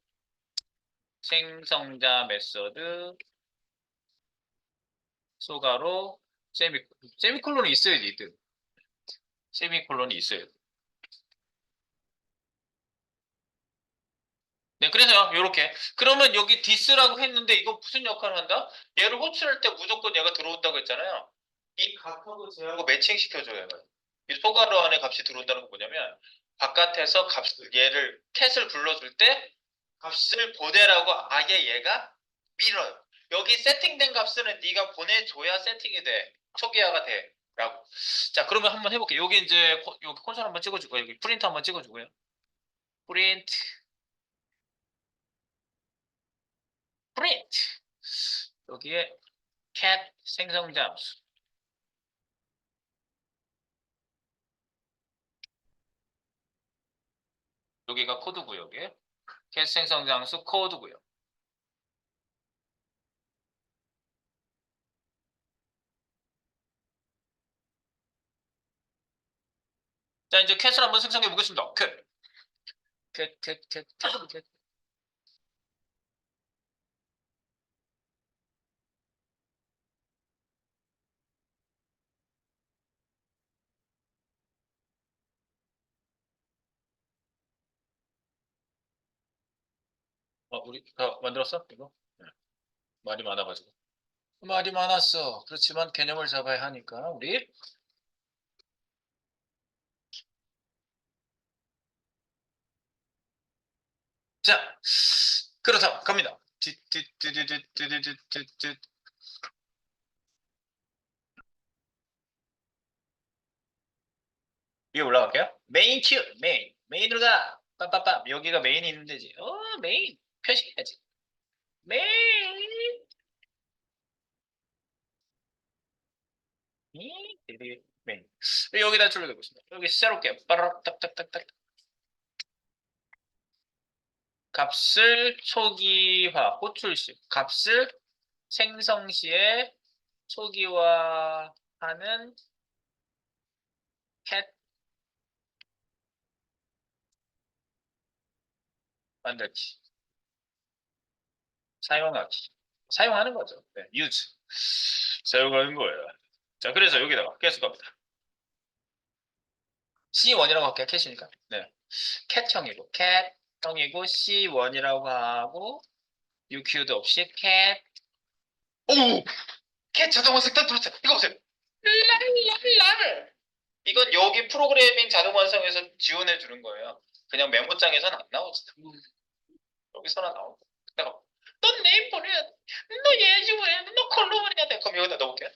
Speaker 1: 생성자 메서드 소괄호 세미콜론이 있어야지 이든 세미콜론이 있어야 돼. 네, 그래서요, 요렇게. 그러면 여기 디스라고 했는데 이거 무슨 역할을 한다? 얘를 호출할 때 무조건 얘가 들어온다고 했잖아요. 이 값하고 쟤하고 매칭 시켜줘요. 이 소괄호 안에 값이 들어온다는 건 뭐냐면 바깥에서 얘를 캣을 불러줄 때 값을 보내라고 아예 얘가 밀어요. 여기 세팅된 값은 네가 보내줘야 세팅이 돼. 초기화가 돼. 라고. 자, 그러면 한번 해볼게요. 여기 이제 여기 콘솔 한번 찍어주고 여기 프린트 한번 찍어주고요. 프린트. 프린트 여기에 cat 생성 잠수 여기가 코드 구역이에요. cat 생성 잠수 코드 구역. 자 이제 cat을 한번 생성해 보겠습니다. cat. 우리 다 만들었어 이거? 네. 말이 많아가지고 말이 많았어. 그렇지만 개념을 잡아야 하니까 우리 자 그렇다 갑니다. 위에 올라갈게요. 메인 큐 메인으로 가 빰빰빰 여기가 메인이 있는 데지. 메인 표시해야지. 메인 메인 여기다 출력해 보겠습니다. 여기 새롭게 빠르륵 딱딱딱딱 값을 초기화 호출식 값을 생성 시에 초기화하는 cat 만들기 사용하기 사용하는 거죠. 네, use 사용하는 거예요. 자 그래서 여기다가 계속 갑니다. C1이라고 할게요. 캣이니까. 네. 캣형이고 캣형이고 C1이라고 하고 UQ도 없이 캣 오! 캣 자동화 색깔 들었어. 이거 보세요. 랄랄랄 이건 여기 프로그래밍 자동 완성에서 지원해 주는 거예요. 그냥 메모장에서는 안 나오지. 여기서는 나오고. 내가 넌 네임 보내야 돼. 너 예지보야 돼. 너 컬러 보내야 돼. 그럼 여기다 넣어볼게.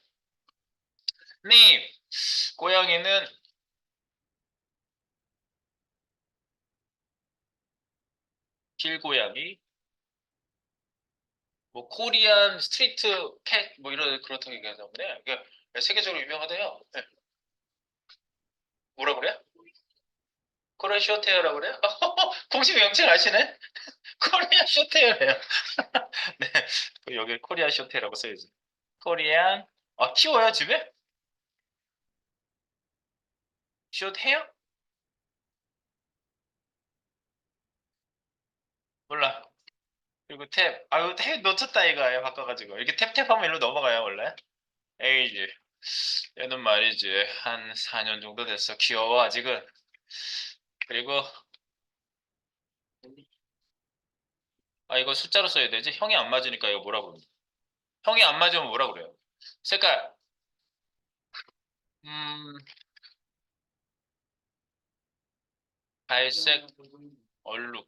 Speaker 1: 네임. 고양이는 길고양이. 뭐 코리안 스트리트 캣 뭐 이런 그렇다고 얘기하다 보네. 이게 세계적으로 유명하대요. 네. 뭐라 그래? 코리안 쇼테어라고 그래? 공식 명칭 아시네? 코리안 쇼테어래요. 네. 여기 코리안 쇼테어라고 써야지. 코리안 키워요 집에? 쇼테어? 몰라. 그리고 탭. 아유 탭 놓쳤다 이거예요. 바꿔가지고 이렇게 탭탭하면 일로 넘어가요 원래. 에이지. 얘는 말이지 한 4년 정도 됐어. 귀여워 아직은. 그리고 이거 숫자로 써야 되지? 형이 안 맞으니까 이거 뭐라 그러냐? 형이 안 맞으면 뭐라 그래요? 색깔. 음, 갈색 얼룩.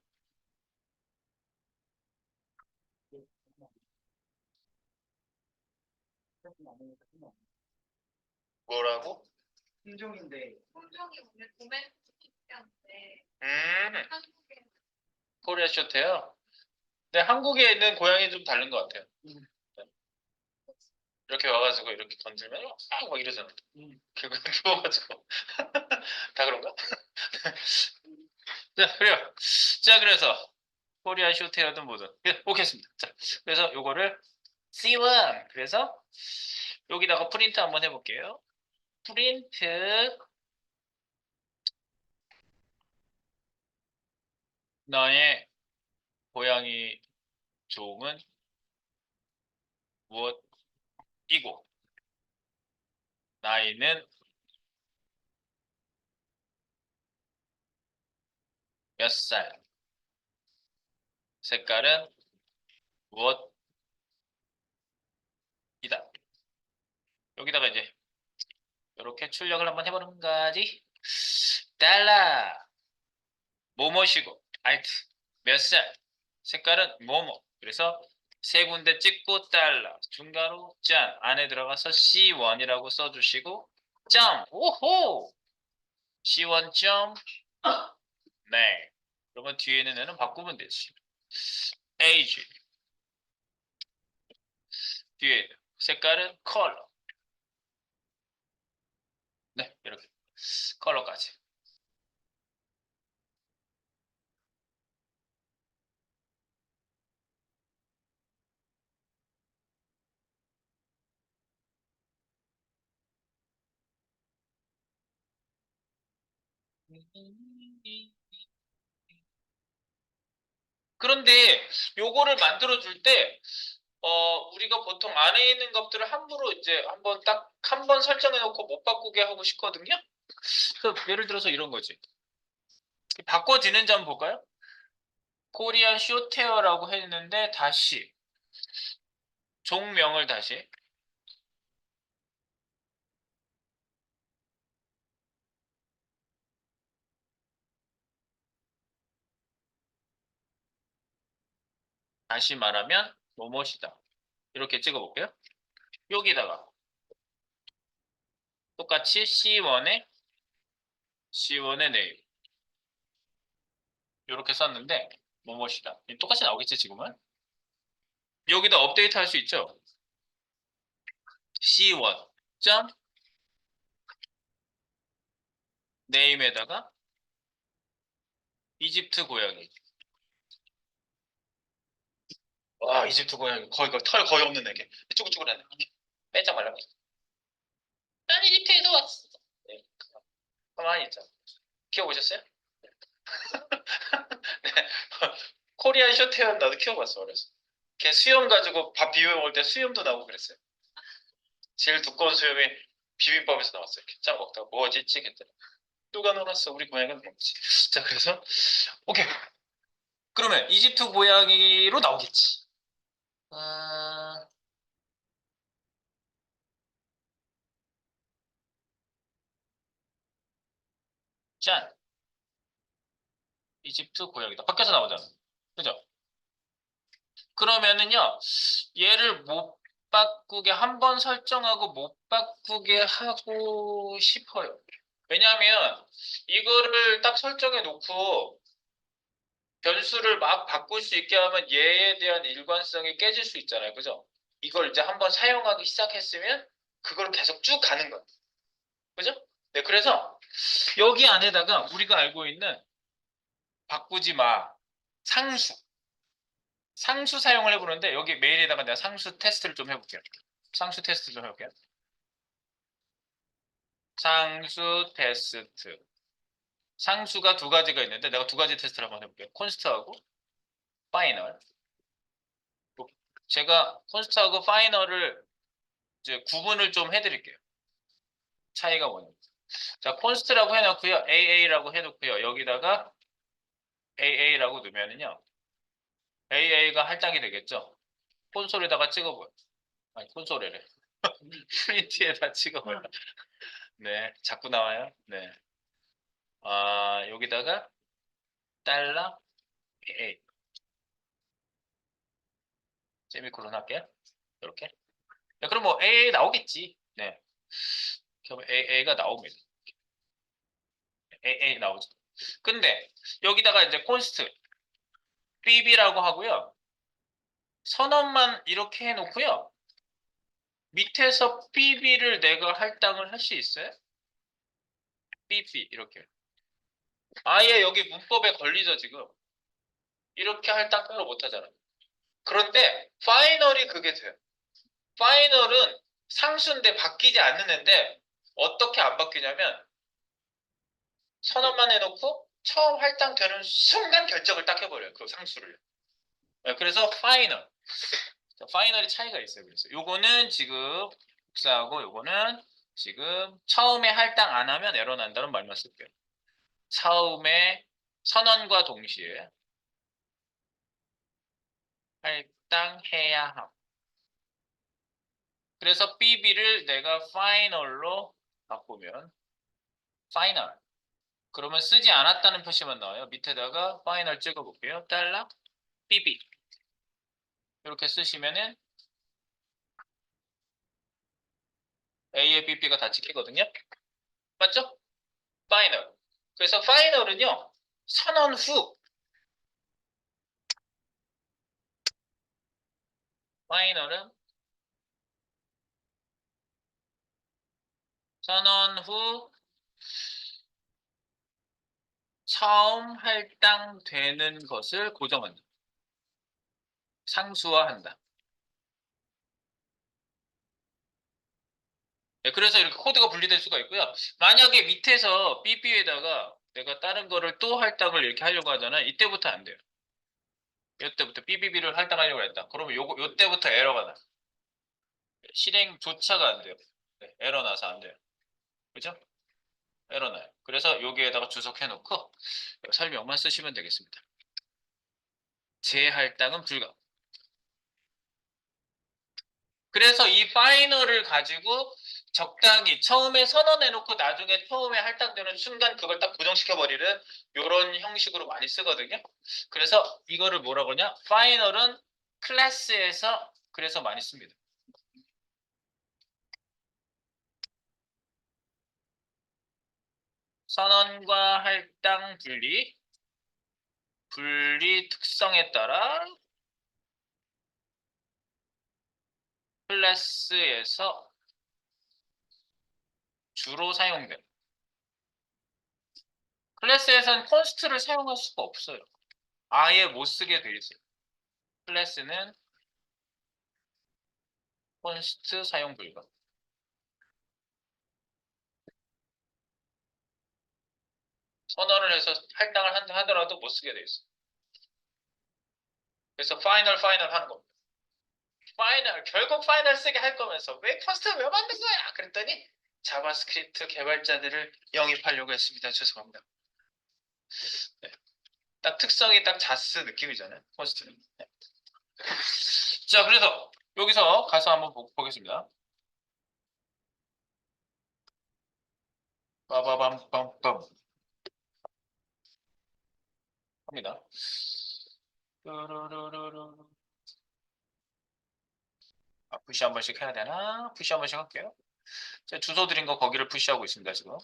Speaker 1: 뭐라고? 품종인데. 품종이 오늘 도메스틱한데. 한국에. 코리아 쇼트요? 근데 한국에 있는 고양이 좀 다른 것 같아요. 네. 이렇게 와가지고 이렇게 건들면 막 이러잖아. 결국 누워가지고 다 그런가? 자, 그래요. 자, 그래서 코리아 쇼테어든 뭐든 오겠습니다. 자, 그래서 요거를 C1 그래서 여기다가 프린트 한번 해볼게요. 프린트 너의 고양이 종은 무엇이고 나이는 몇 살, 색깔은 무엇이다. 여기다가 이제 이렇게 출력을 한번 해보는 거지. 달러 뭐뭐시고 알트 몇 살, 색깔은 뭐뭐. 그래서 세 군데 찍고 달러 중괄호 짠 안에 들어가서 C1이라고 써주시고 점 오호 C1 점 네. 그러면 뒤에 있는 애는 바꾸면 되지. age 뒤에 있는 색깔은 컬러 네 이렇게 컬러까지. 그런데 요거를 만들어 줄 때 우리가 보통 안에 있는 것들을 함부로 이제 한번 딱 한 번 설정해 놓고 못 바꾸게 하고 싶거든요. 그래서 예를 들어서 이런 거지. 바꿔지는지 한번 볼까요? 코리안 쇼테어라고 했는데 다시 종명을 다시 말하면 뭐뭇이다. 이렇게 찍어 볼게요. 여기다가 똑같이 C1의 네임 이렇게 썼는데 뭐뭇이다. 똑같이 나오겠지 지금은? 여기다 업데이트 할 수 있죠. C1 점 네임에다가 이집트 고양이. 와 이집트 고양이 거의 털 거의 없는 애게 쭈글쭈글한 애. 빼자 말라고. 난 이집트에서 왔어. 네, 가만히 있자. 키워보셨어요? 네. 코리안 쇼테어 나도 키워봤어 그래서. 걔 수염 가지고 밥 비벼 먹을 때 수염도 나고 그랬어요. 제일 두꺼운 수염이 비빔밥에서 나왔어요. 이렇게 짜 먹다가 뭐지 찌겠더라. 누가 놀았어? 우리 고양이가 놀았지. 자 그래서 오케이. 그러면 이집트 고양이로 나오겠지. 아, 이집트 고양이다. 밖에서 나오잖아. 그죠? 그러면은요, 얘를 못 바꾸게 한 번 설정하고 못 바꾸게 하고 싶어요. 왜냐하면 이거를 딱 설정해 놓고 변수를 막 바꿀 수 있게 하면 얘에 대한 일관성이 깨질 수 있잖아요. 그죠? 이걸 이제 한번 사용하기 시작했으면 그걸 계속 쭉 가는 거예요. 그죠? 네, 그래서 여기 안에다가 우리가 알고 있는 바꾸지 마. 상수. 상수 사용을 해보는데 여기 메일에다가 내가 상수 테스트를 좀 해볼게요. 상수 테스트 좀 해볼게요. 상수 테스트. 상수가 두 가지가 있는데 내가 두 가지 테스트를 한번 해볼게요. 콘스트하고 파이널. 제가 콘스트하고 파이널을 이제 구분을 좀 해드릴게요. 차이가 뭐냐. 자, 콘스트라고 해놓고요. AA라고 해놓고요. 여기다가 AA라고 넣으면은요. AA가 할당이 되겠죠. 콘솔에다가 찍어봐요. 아니, 콘솔에래. 프린트에다 찍어봐요. 네, 자꾸 나와요. 네. 아, 여기다가 달러 AA. 세미콜론 할게요. 이렇게. 네, 그럼 뭐 AA 나오겠지. 네. 그럼 AA가 나옵니다. AA 나오죠. 근데 여기다가 이제 콘스트 BB라고 하고요. 선언만 이렇게 해놓고요. 밑에서 BB를 내가 할당을 할 수 있어요? BB 이렇게. 아예 여기 문법에 걸리죠 지금. 이렇게 할당 따로 못하잖아. 그런데 파이널이 그게 돼요. 파이널은 상수인데 바뀌지 않는 애인데 어떻게 안 바뀌냐면 선언만 해놓고 처음 할당되는 순간 결정을 딱 해버려요. 그 상수를. 네, 그래서 파이널. 파이널이 차이가 있어요. 그래서 요거는 지금 복사하고 요거는 지금 처음에 할당 안 하면 에러 난다는 말만 쓸게요. 처음에 선언과 동시에 할당해야 함. 그래서 BB를 내가 파이널로 바꾸면 파이널. 그러면 쓰지 않았다는 표시만 나와요. 밑에다가 파이널 찍어볼게요. 달러 BB. 이렇게 쓰시면은 A에 BB가 다 찍히거든요. 맞죠? 파이널. 그래서 파이널은요. 선언 후 파이널은 선언 후 처음 할당되는 것을 고정한다. 상수화한다. 네, 그래서 이렇게 코드가 분리될 수가 있고요. 만약에 밑에서 BB에다가 내가 다른 거를 또 할당을 이렇게 하려고 하잖아요. 이때부터 안 돼요. 이때부터 BBB를 할당하려고 했다. 그러면 요때부터 에러가 나. 실행조차가 안 돼요. 네, 에러 나서 안 돼요. 그죠? 에러 나요. 그래서 여기에다가 주석해 놓고 설명만 쓰시면 되겠습니다. 재할당은 불가. 그래서 이 파이널을 가지고 적당히 처음에 선언해놓고 나중에 처음에 할당되는 순간 그걸 딱 고정시켜버리는 이런 형식으로 많이 쓰거든요. 그래서 이거를 뭐라고 하냐? 파이널은 클래스에서 그래서 많이 씁니다. 선언과 할당 분리 특성에 따라 클래스에서 주로 사용돼요. 클래스에서는 콘스트를 사용할 수가 없어요. 아예 못 쓰게 돼 있어요. 클래스는 콘스트 사용 불가. 선언을 해서 할당을 하더라도 못 쓰게 돼 있어요. 그래서 파이널 하는 겁니다. 파이널 결국 파이널 쓰게 할 거면서 왜 콘스트 왜 만든 거야? 그랬더니 자바스크립트 개발자들을 영입하려고 했습니다. 죄송합니다. 네. 딱 특성이 딱 자스 느낌이잖아요. 콘스트는. 네. 자, 그래서 여기서 가서 한번 보겠습니다. 빠바밤빰빰. 합니다. 뚜루루루루. 푸시 한 번씩 해야 되나? 푸시 한 번씩 할게요. 제가 주소 드린 거 거기를 푸시하고 있습니다, 지금.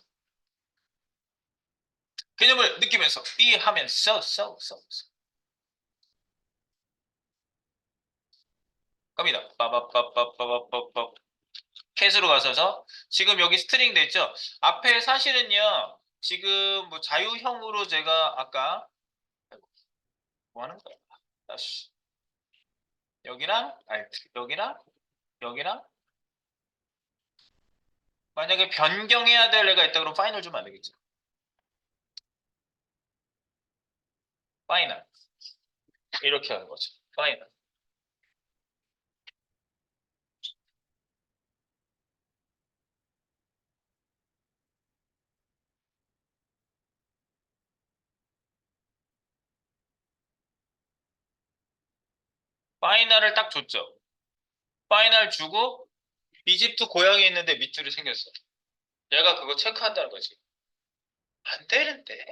Speaker 1: 개념을 느끼면서 이해하면서 갑니다. 빠바빠빠빠빠빠 캣으로 가셔서 지금 여기 스트링 돼 있죠? 앞에 사실은요. 지금 뭐 자유형으로 제가 아까 뭐 하는 거야? 다시 여기랑 알트 여기랑 만약에 변경해야 될 애가 있다 그러면 파이널 주면 안 되겠죠? 파이널 이렇게 하는 거죠. 파이널. 파이널을 딱 줬죠. 파이널 주고 이집트 고양이 있는데 밑줄이 생겼어. 얘가 그거 체크한다는 거지. 안 되는데.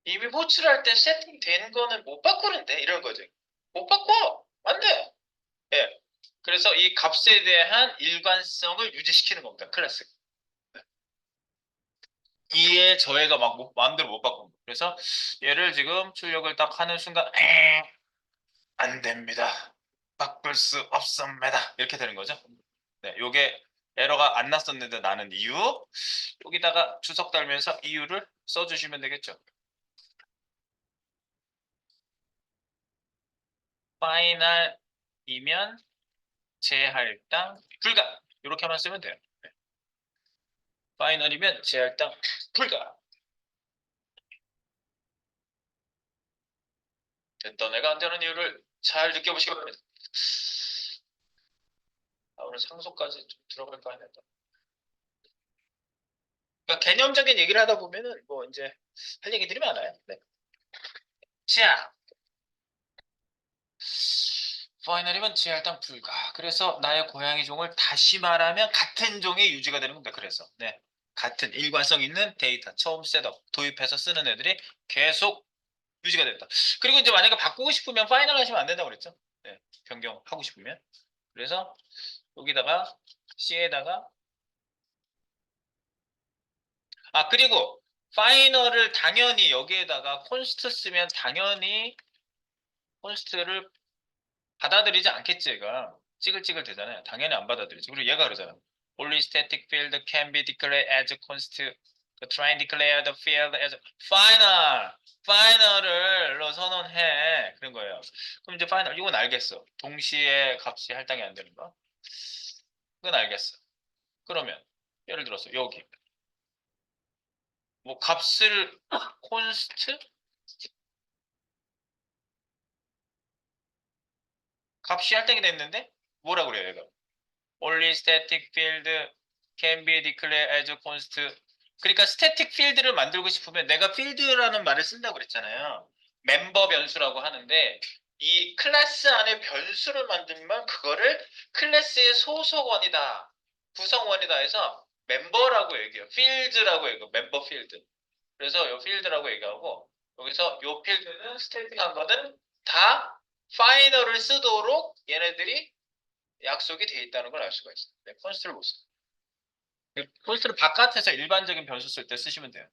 Speaker 1: 이미 호출할 때 세팅된 거는 못 바꾸는데 이런 거지. 못 바꿔. 안 돼. 예. 그래서 이 값에 대한 일관성을 유지시키는 겁니다. 클래스. 이에 저희가 막 마음대로 못 바꾼 거. 그래서 얘를 지금 출력을 딱 하는 순간 안 됩니다. 바꿀 수 없습니다. 이렇게 되는 거죠. 네, 요게 에러가 안 났었는데 나는 이유. 여기다가 주석 달면서 이유를 써주시면 되겠죠. 파이널이면 재할당 불가. 이렇게만 쓰면 돼요. 네. 파이널이면 재할당 불가. 됐던 애가 안 되는 이유를 잘 느껴보시기 바랍니다. 오늘 상속까지 좀 들어갈 거 아니야. 그러니까 개념적인 얘기를 하다 보면은 뭐 이제 할 얘기들이 많아요. 네. 자, 파이널이면 재할당 불가. 그래서 나의 고양이 종을 다시 말하면 같은 종이 유지가 되는 겁니다. 그래서 네. 같은 일관성 있는 데이터 처음 셋업 도입해서 쓰는 애들이 계속 유지가 된다. 그리고 이제 만약에 바꾸고 싶으면 파이널 하시면 안 된다고 그랬죠? 네. 변경하고 싶으면. 그래서 여기다가 C에다가 그리고 파이널을 당연히 여기에다가 콘스트 쓰면 당연히 콘스트를 받아들이지 않겠지 얘가. 찌글찌글 되잖아요. 당연히 안 받아들이지. 그리고 얘가 그러잖아. Only static field can be declared as const. Try and declare the field as final. 파이널을 선언해. 그런 거예요. 그럼 이제 파이널 이건 알겠어. 동시에 값이 할당이 안 되는 거. 그건 알겠어. 그러면 예를 들어서 여기 뭐 값을 콘스트 값이 할당이 됐는데 뭐라 그래요 얘가? Only static field can be declared as const. 그러니까 static field를 만들고 싶으면 내가 field라는 말을 쓴다고 그랬잖아요. 멤버 변수라고 하는데 이 클래스 안에 변수를 만들면 그거를 클래스의 소속원이다, 구성원이다 해서 멤버라고 얘기해요. field라고 얘기해요. 멤버 field. 그래서 이 field라고 얘기하고 여기서 이 field는 static한 거는 다 파이널을 쓰도록 얘네들이 약속이 돼 있다는 걸 알 수가 있어요. 네, 콘스트를 못 써. 콘스트를 바깥에서 일반적인 변수 쓸 때 쓰시면 돼요.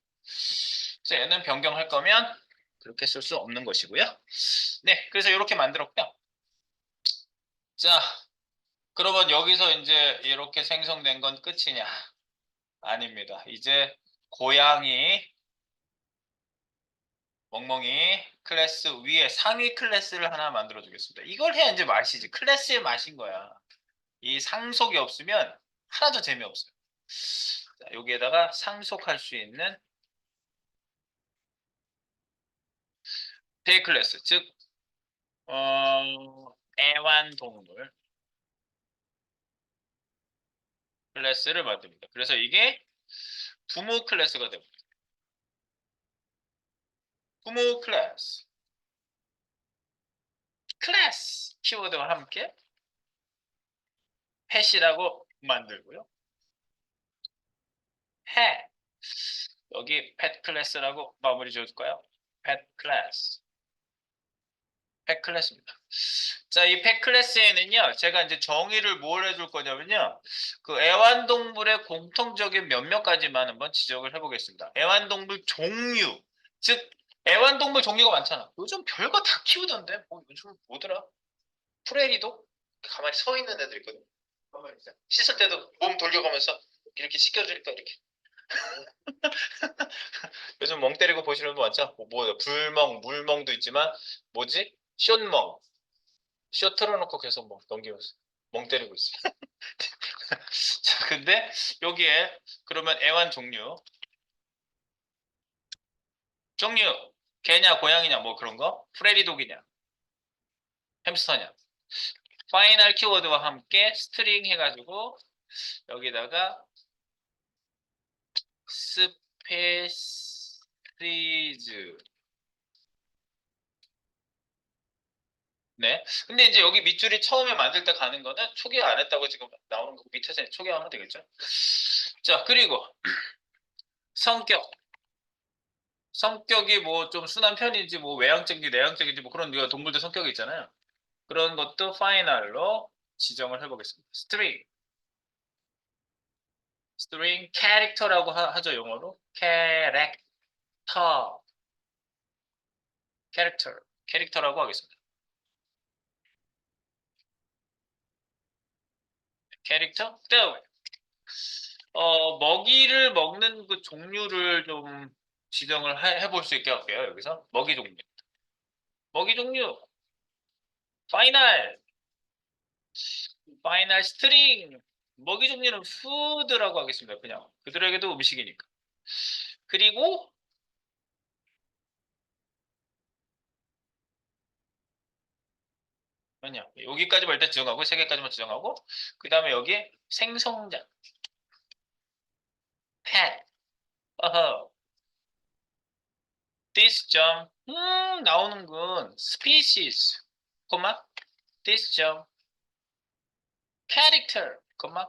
Speaker 1: 그래서 얘는 변경할 거면 그렇게 쓸 수 없는 것이고요. 네, 그래서 이렇게 만들었고요. 자, 그러면 여기서 이제 이렇게 생성된 건 끝이냐? 아닙니다. 이제 고양이 멍멍이 클래스 위에 상위 클래스를 하나 만들어 주겠습니다. 이걸 해야 이제 맛이지. 클래스의 맛인 거야. 이 상속이 없으면 하나도 재미없어요. 자, 여기에다가 상속할 수 있는 대클래스, 즉 애완동물 클래스를 만듭니다. 그래서 이게 부모 클래스가 됩니다. 부모 클래스 키워드와 함께 펫이라고 만들고요. 해 여기 펫 클래스라고 마무리 지어줄까요? pet class. 펫 클래스입니다. 자, 이 펫 클래스에는요, 제가 이제 정의를 뭘 해줄 거냐면요, 그 애완동물의 공통적인 몇몇 가지만 한번 지적을 해보겠습니다. 애완동물 종류, 즉 애완동물 종류가 많잖아. 요즘 별거 다 키우던데, 뭐 요즘 뭐더라? 프레리도 가만히 서 있는 애들 있거든. 가만히 있어. 씻을 때도 몸 돌려가면서 이렇게 씻겨주니까 이렇게. 요즘 멍 때리고 보시는 분 많죠? 뭐 불멍, 물멍도 있지만 뭐지? 숏멍. 쇼 틀어놓고 계속 뭐 넘기면서 멍 때리고 있어요. 자, 근데 여기에 그러면 애완 종류 개냐 고양이냐 뭐 그런 거 프레리독이냐 햄스터냐 파이널 키워드와 함께 스트링 해가지고 여기다가 스페시리즈. 네. 근데 이제 여기 밑줄이 처음에 만들 때 가는 거는 초기화 안 했다고 지금 나오는 거 밑에서 초기화하면 되겠죠. 자, 그리고 성격. 성격이 뭐 좀 순한 편인지 뭐 외향적인지 내향적인지 뭐 그런 동물들 성격이 있잖아요. 그런 것도 파이널로 지정을 해보겠습니다. 스트링 캐릭터라고 하죠 영어로. 캐릭터라고 하겠습니다. 캐릭터. 그다음에 먹이를 먹는 그 종류를 좀 지정을 해볼 수 있게 할게요. 여기서 먹이 종류. 먹이 종류. 파이널. 파이널 스트링. 먹이 종류는 푸드라고 하겠습니다. 그냥 그들에게도 음식이니까. 그리고 아니야. 여기까지만 일단 지정하고 세 개까지만 지정하고 그 다음에 여기 생성자 pet 어허 this 점 나오는군 species 콤마 this 점 character 콤마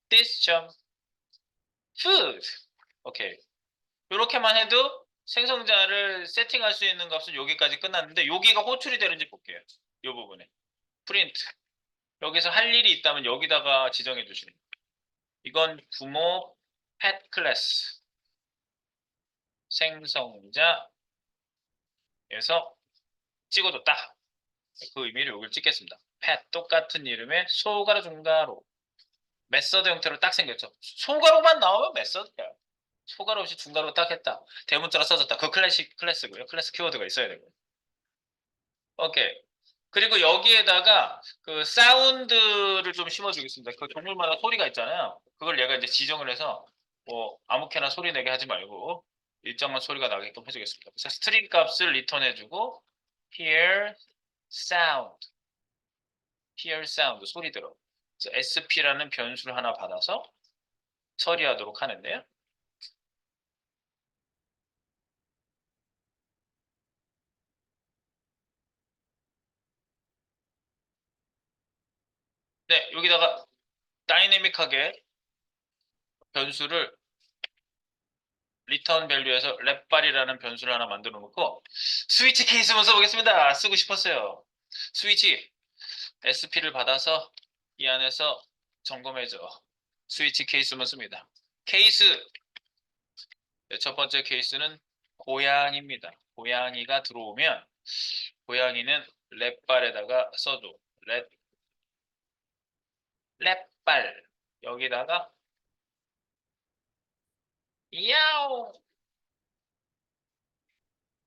Speaker 1: this 점 food 오케이 이렇게만 해도 생성자를 세팅할 수 있는 값은 여기까지 끝났는데 여기가 호출이 되는지 볼게요. 이 부분에 프린트 여기서 할 일이 있다면 여기다가 지정해 주시는 거예요. 이건 부모 pet 클래스 생성자에서 찍어줬다. 그 의미를 여기를 찍겠습니다. pet 똑같은 이름의 소가로 중가로 메서드 형태로 딱 생겼죠. 소가로만 나오면 메서드야. 소가로 없이 중가로 딱 했다. 대문자로 써졌다. 그 클래스고요. 클래스 키워드가 있어야 되고요. 오케이. 그리고 여기에다가 그 사운드를 좀 심어주겠습니다. 그 동물마다 소리가 있잖아요. 그걸 얘가 이제 지정을 해서 뭐 아무렇게나 소리 내게 하지 말고 일정한 소리가 나게끔 해주겠습니다. 그래서 스트링 값을 리턴해주고 hear sound, hear sound 소리 들어. 그래서 SP라는 변수를 하나 받아서 처리하도록 하는데요. 네, 여기다가 다이내믹하게 변수를 리턴 밸류에서 랩발이라는 변수를 하나 만들어 놓고 스위치 케이스만 써보겠습니다. 쓰고 싶었어요. 스위치 SP를 받아서 이 안에서 점검해줘. 스위치 케이스만 씁니다. 케이스 네, 첫 번째 케이스는 고양이입니다. 고양이가 들어오면 고양이는 랩발에다가 써줘. 랩발 여기다가 야오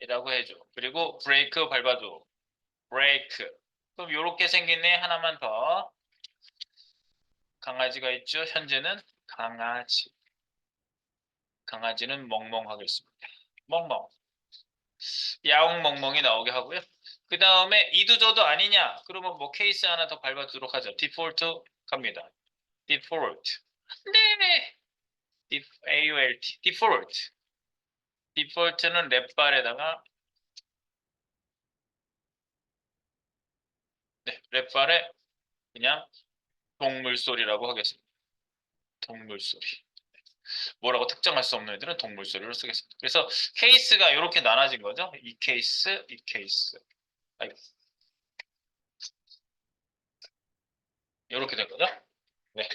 Speaker 1: 이라고 해줘. 그리고 브레이크 밟아줘. 브레이크. 그럼 이렇게 생긴 애 하나만 더. 강아지가 있죠. 현재는 강아지. 강아지는 멍멍하겠습니다. 멍멍. 야옹 멍멍이 나오게 하고요. 그 다음에 이도저도 아니냐? 그러면 뭐 케이스 하나 더 밟아주도록 하죠. 디폴트 갑니다. 디폴트. 네. AULT. 디폴트. 디폴트는 랩발에다가 네, 랩발에 그냥 동물 소리라고 하겠습니다. 동물 소리. 뭐라고 특정할 수 없는 애들은 동물소리로 쓰겠습니다. 그래서 케이스가 이렇게 나눠진 거죠. 이 케이스, 이 케이스. 아이고, 이렇게 된 거죠. 네.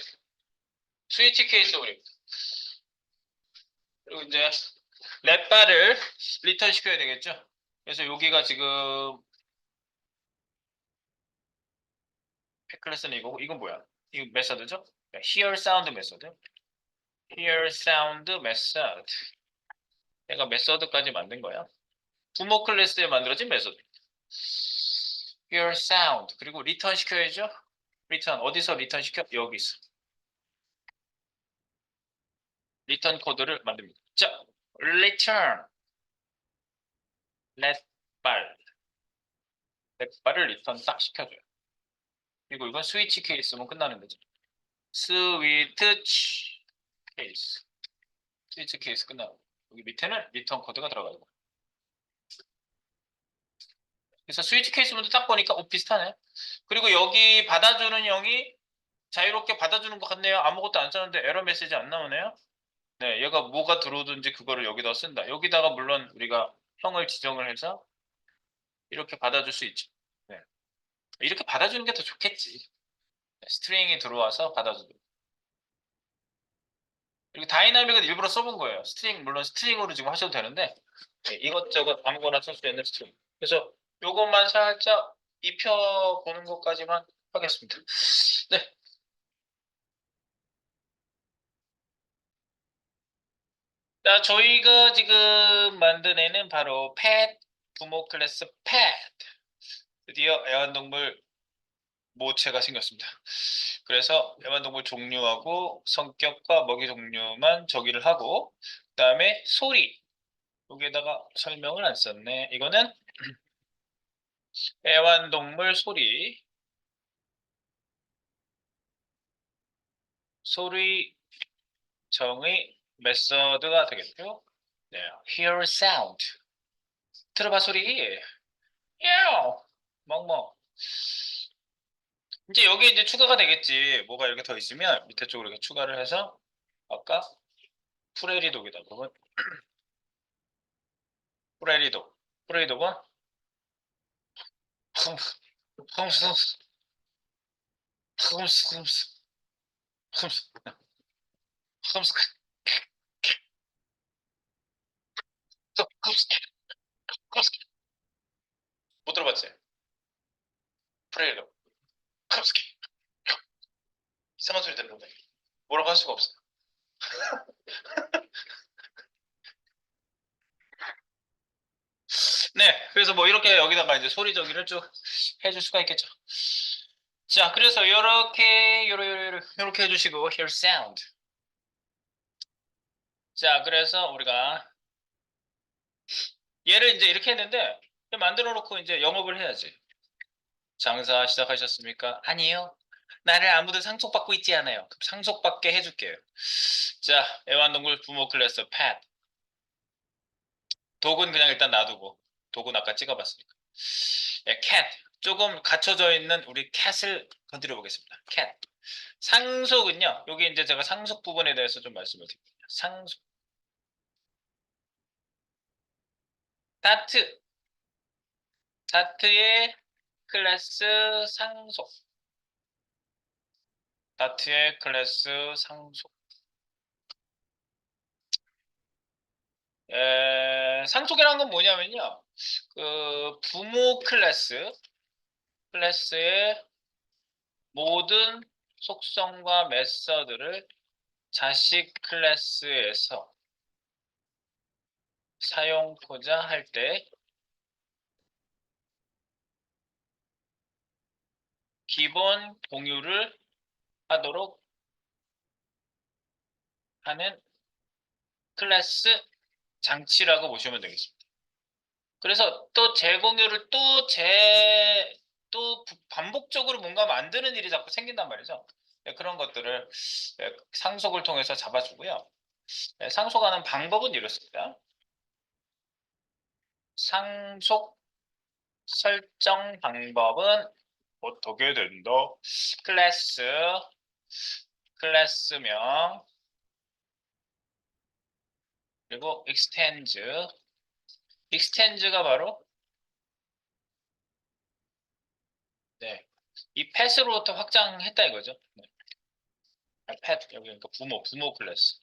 Speaker 1: 스위치 케이스 우리. 그리고 이제 렛바를 리턴 시켜야 되겠죠. 그래서 여기가 지금 클래스는 이거고 이건 뭐야? 이거 메서드죠? Hear sound 메서드. Hear sound method. 내가 메서드까지 만든 거야. 부모 클래스에 만들어진 메서드. Hear sound. 그리고 리턴 시켜야죠. 리턴 어디서 리턴 시켜? 여기서. 리턴 코드를 만듭니다. 자, return. 렛발. 렛발을 리턴 딱 시켜줘요. 그리고 이건 스위치 케이스면 끝나는 거죠. 스위치 케이스. 스위치 케이스 끝나고. 여기 밑에는 리턴 코드가 들어가고. 그래서 스위치 케이스 문도 딱 보니까 비슷하네. 그리고 여기 받아주는 형이 자유롭게 받아주는 것 같네요. 아무것도 안 썼는데 에러 메시지 안 나오네요. 네, 얘가 뭐가 들어오든지 그거를 여기다 쓴다. 여기다가 물론 우리가 형을 지정을 해서 이렇게 받아줄 수 있죠. 네. 이렇게 받아주는 게 더 좋겠지. 네, 스트링이 들어와서 받아주고. 그리고 다이나믹은 일부러 써본 거예요. 스트링, 물론 스트링으로 지금 하셔도 되는데 네, 이것저것 아무거나 쓸 수 있는 스트링. 그래서 요것만 살짝 입혀보는 것까지만 하겠습니다. 네. 자, 저희가 지금 만든 애는 바로 펫, 부모 클래스 펫. 드디어 애완동물 모체가 생겼습니다. 그래서 애완동물 종류하고 성격과 먹이 종류만 저기를 하고, 그 다음에 소리. 여기에다가 설명을 안 썼네. 이거는 애완동물 소리. 소리 정의 메서드가 되겠죠. 네, hear sound. 들어봐 소리. 야우. 멍멍. 이제 여기 이제 추가가 되겠지. 뭐가 이렇게 더 있으면 밑에 쪽으로 이렇게 추가를 해서 아까 프레리독이다. 그건 프레리독. 프레리독은 흠스 흠스 흠스 흠스 흠스 흠스 흠스 흠스 못 들어봤지? 프레리독 흠스 이상한 소리 듣는데 뭐라고 할 수가 없어. 네, 그래서 뭐 이렇게 여기다가 이제 소리 저기를 쭉 해줄 수가 있겠죠. 자, 그래서 요렇게 해주시고 hear sound. 자, 그래서 우리가 얘를 이제 이렇게 했는데 만들어 놓고 이제 영업을 해야지. 장사 시작하셨습니까? 아니요. 나를 아무도 상속받고 있지 않아요. 그럼 상속받게 해줄게요. 자, 애완동물 부모 클래스 펫. 독은 그냥 일단 놔두고. 독은 아까 찍어봤으니까. 예, cat. 조금 갇혀져 있는 우리 캣을 건드려 보겠습니다. cat. 상속은요. 여기 이제 제가 상속 부분에 대해서 좀 말씀을 드릴게요. 상속. 다트. 다트의 클래스 상속. 다트의 클래스 상속. 상속이라는 건 뭐냐면요. 그 부모 클래스의 모든 속성과 메서드를 자식 클래스에서 사용하고자 할 때 기본 공유를 하도록 하는 클래스 장치라고 보시면 되겠습니다. 그래서 또 재공유를 또 반복적으로 뭔가 만드는 일이 자꾸 생긴단 말이죠. 네, 그런 것들을 상속을 통해서 잡아주고요. 네, 상속하는 방법은 이렇습니다. 상속 설정 방법은 어떻게 된다? 클래스명 그리고 extend가 바로 네, 이 펫으로부터 확장했다 이거죠. 네. 펫 여기 그러니까 부모 클래스.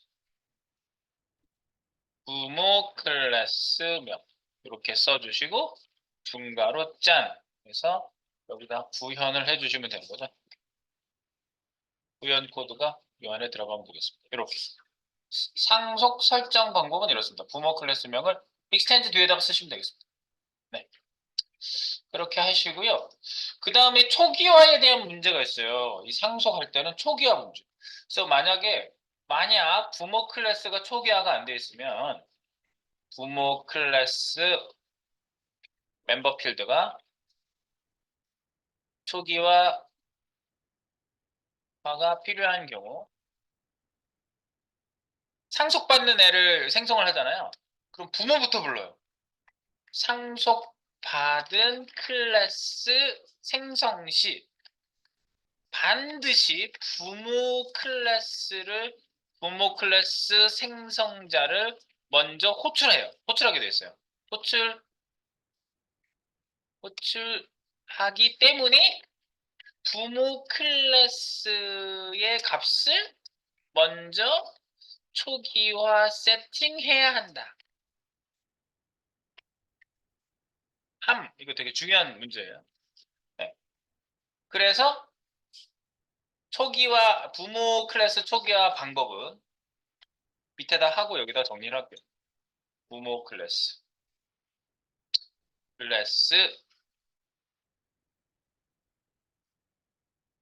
Speaker 1: 부모 클래스명 이렇게 써주시고 중괄호 짠 해서 여기다 구현을 해주시면 되는 거죠. 구현 코드가 이 안에 들어가면 되겠습니다. 이렇게 상속 설정 방법은 이렇습니다. 부모 클래스명을 extend 뒤에다가 쓰시면 되겠습니다. 네, 그렇게 하시고요. 그 다음에 초기화에 대한 문제가 있어요. 이 상속할 때는 초기화 문제. 그래서 만약 부모 클래스가 초기화가 안 돼 있으면 부모 클래스 멤버 필드가 초기화가 필요한 경우 상속받는 애를 생성을 하잖아요. 그럼 부모부터 불러요. 상속받은 클래스 생성 시 반드시 부모 클래스 생성자를 먼저 호출해요. 호출하게 돼 있어요. 호출하기 때문에 부모 클래스의 값을 먼저 초기화 세팅해야 한다. 이거 되게 중요한 문제예요. 네. 그래서 부모 클래스 초기화 방법은 밑에다 하고 여기다 정리를 할게요. 부모 클래스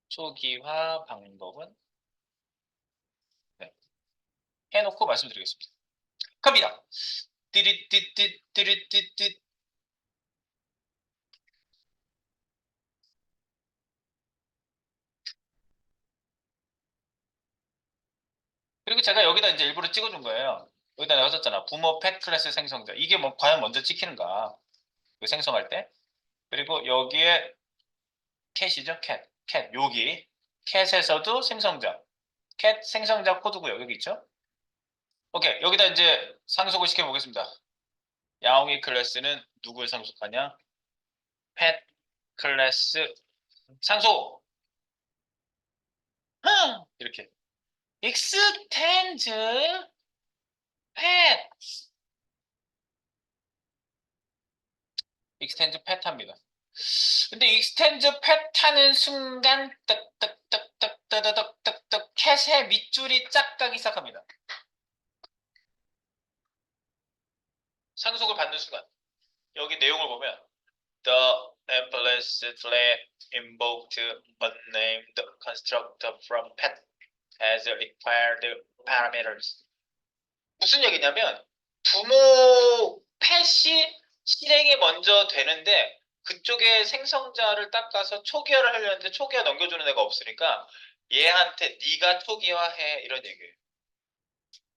Speaker 1: 초기화 방법은 네, 해놓고 말씀드리겠습니다. 갑니다. 띠릿띠릿띠릿띠릿 그리고 제가 여기다 이제 일부러 찍어준 거예요. 여기다 내가 썼잖아. 부모 펫 클래스 생성자. 이게 뭐 과연 먼저 찍히는가? 생성할 때. 그리고 여기에 캣이죠. 캣. 여기 캣에서도 생성자. 캣 생성자 코드고요. 여기 있죠. 오케이. 여기다 이제 상속을 시켜보겠습니다. 야옹이 클래스는 누구를 상속하냐? 펫 클래스 상속. 이렇게. 익스텐드 펫. 익스텐드 펫 합니다. 근데 익스텐드 펫 하는 순간 딱딱딱딱딱딱딱딱 캣의 밑줄이 짝 가기 시작합니다. 상속을 받는 순간 여기 내용을 보면 The implicitly invoked unnamed constructor from pet has required parameters. 무슨 얘기냐면 부모 펫이 실행이 먼저 되는데 그쪽에 생성자를 닦아서 초기화를 하려는데 초기화 넘겨주는 애가 없으니까 얘한테 네가 초기화해 이런 얘기예요.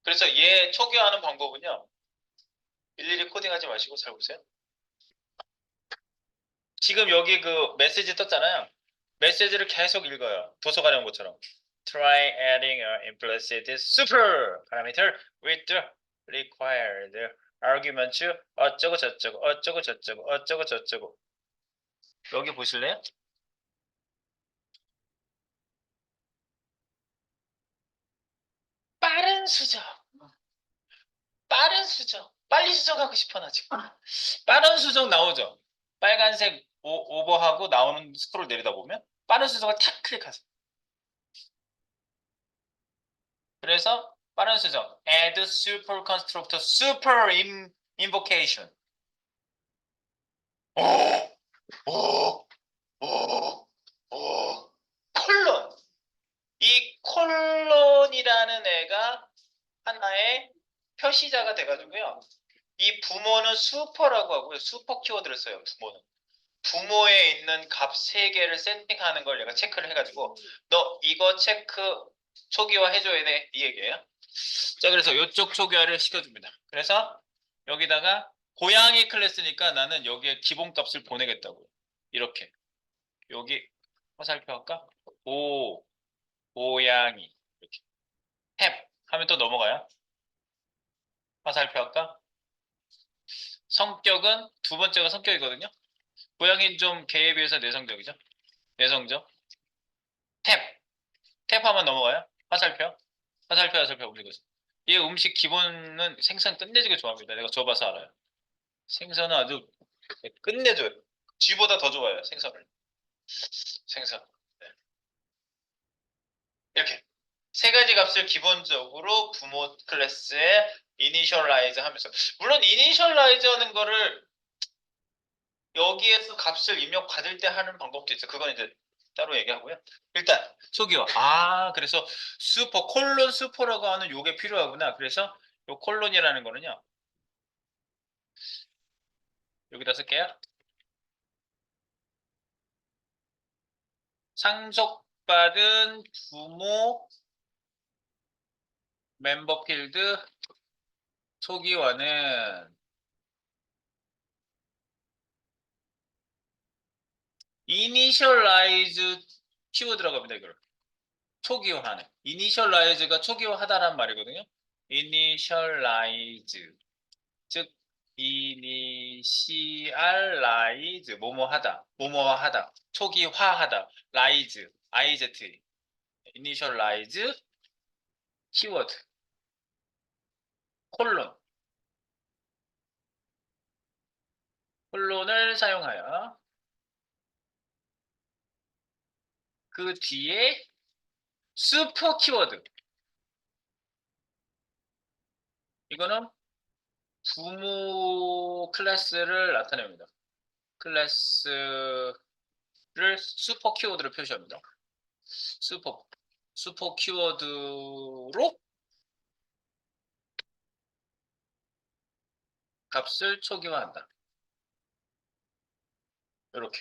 Speaker 1: 그래서 얘 초기화하는 방법은요. 일일이 코딩하지 마시고 잘 보세요. 지금 여기 그 메시지 떴잖아요. 메시지를 계속 읽어요. 도서관에 온 것처럼. Try adding an implicit super parameter with the required argument 어쩌고 저쩌고 어쩌고 저쩌고 어쩌고 저쩌고. 여기 보실래요? 빠른 수정. 빠른 수정. 빨리 수정하고 싶어 나 지금. 빠른 수정 나오죠. 빨간색 오버하고 나오는 스크롤 내리다 보면 빠른 수정을 탁 클릭하세요. 그래서 빠른 수정 add super constructor super invocation 오, 오, 오, 오, 콜론 이 콜론이라는 애가 하나의 표시자가 돼가지고요. 이 부모는 슈퍼라고 하고요. 슈퍼 키워드를 써요. 부모에 있는 값 3개를 세팅하는 걸 얘가 체크를 해가지고 너 이거 체크 초기화 해줘야 돼 이 얘기예요. 자 그래서 이쪽 초기화를 시켜줍니다. 그래서 여기다가 고양이 클래스니까 나는 여기에 기본값을 보내겠다고요. 이렇게 여기 화살표 할까? 고양이 이렇게 탭 하면 또 넘어가요. 화살표 할까? 성격은 두 번째가 성격이거든요. 고양이는 좀 개에 비해서 내성적이죠. 내성적. 탭. 탭하면 넘어가요. 화살표. 화살표 움직여서. 얘 음식 기본은 생선 끝내주게 좋아합니다. 내가 줘봐서 알아요. 생선은 아주 끝내줘요. 쥐보다 더 좋아요. 생선을. 생선. 네. 이렇게. 세 가지 값을 기본적으로 부모 클래스에 이니셜라이즈 하면서. 물론 이니셜라이즈 하는 거를 여기에서 값을 입력받을 때 하는 방법도 있어요. 그건 이제 따로 얘기하고요. 일단 소기화. 그래서 슈퍼 콜론 슈퍼라고 하는 요게 필요하구나. 그래서 요 콜론이라는 거는요. 여기다 쓸게요. 상속받은 부모 멤버 필드 초기화는 이니셜라이즈 키워드라고 합니다. 이걸 초기화하는. 이니셜라이즈가 초기화하다란 말이거든요. 이니셜라이즈 즉 이니시알라이즈 뭐뭐하다 뭐뭐하다 초기화하다 라이즈 IZ 이니셜라이즈 키워드 콜론 콜론을 사용하여 그 뒤에 슈퍼 키워드 이거는 부모 클래스를 나타냅니다. 클래스를 슈퍼 키워드로 표시합니다. 슈퍼 키워드로 값을 초기화한다. 이렇게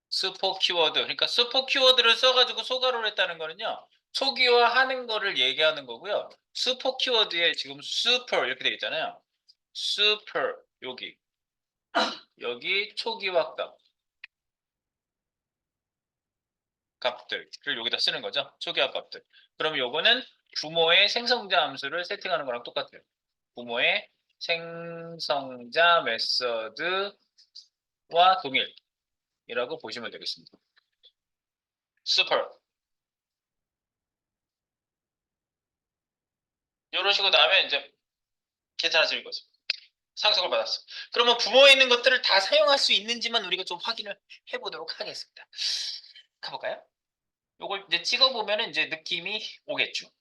Speaker 1: 슈퍼 키워드 그러니까 슈퍼 키워드를 써가지고 소가로를 했다는 거는요. 초기화하는 거를 얘기하는 거고요. 슈퍼 키워드에 지금 슈퍼 이렇게 되어 있잖아요. 슈퍼 여기 초기화 값들을 여기다 쓰는 거죠. 초기화 값들. 그럼 요거는 부모의 생성자 함수를 세팅하는 거랑 똑같아요. 부모의 생성자 메서드와 동일이라고 보시면 되겠습니다. 슈퍼. 이런 식으로 나오면 이제 괜찮아지는 거죠. 상속을 받았어. 그러면 부모에 있는 것들을 다 사용할 수 있는지만 우리가 좀 확인을 해보도록 하겠습니다. 가볼까요? 요걸 이제 찍어보면 이제 느낌이 오겠죠.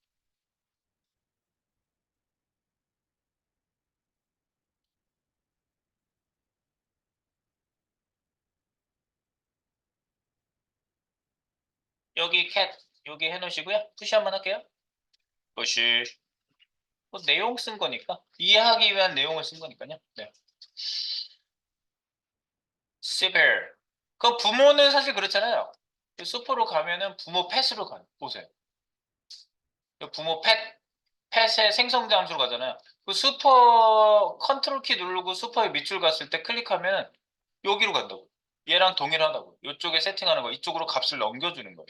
Speaker 1: 여기 캣 여기 해놓으시고요. 푸시 한번 할게요. 푸시. 뭐 내용 쓴 거니까 이해하기 위한 내용을 쓴 거니까요. 네. severe. 그 부모는 사실 그렇잖아요. 슈퍼로 가면은 부모 펫으로 가요. 보세요. 부모 펫의 생성자 함수로 가잖아요. 그 슈퍼 컨트롤 키 누르고 슈퍼의 밑줄 갔을 때 클릭하면 여기로 간다고. 얘랑 동일하다고. 이쪽에 세팅하는 거 이쪽으로 값을 넘겨주는 거예요.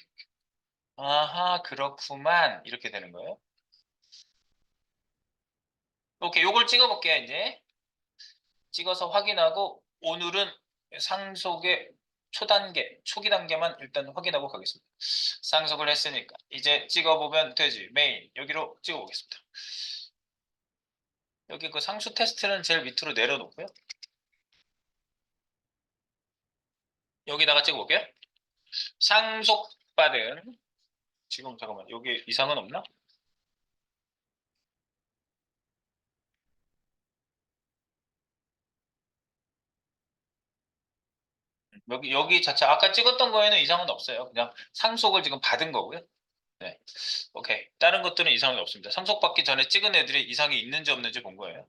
Speaker 1: 아하 그렇구만 이렇게 되는 거예요. 오케이 요걸 찍어볼게요 이제. 찍어서 확인하고 오늘은 상속의 초기 단계만 일단 확인하고 가겠습니다. 상속을 했으니까 이제 찍어보면 되지. 메인 여기로 찍어보겠습니다. 여기 그 상수 테스트는 제일 밑으로 내려놓고요. 여기다가 찍어볼게요. 상속받은 지금 잠깐만 여기 이상은 없나? 여기 자체 아까 찍었던 거에는 이상은 없어요. 그냥 상속을 지금 받은 거고요. 네. 오케이. 다른 것들은 이상이 없습니다. 상속받기 전에 찍은 애들이 이상이 있는지 없는지 본 거예요.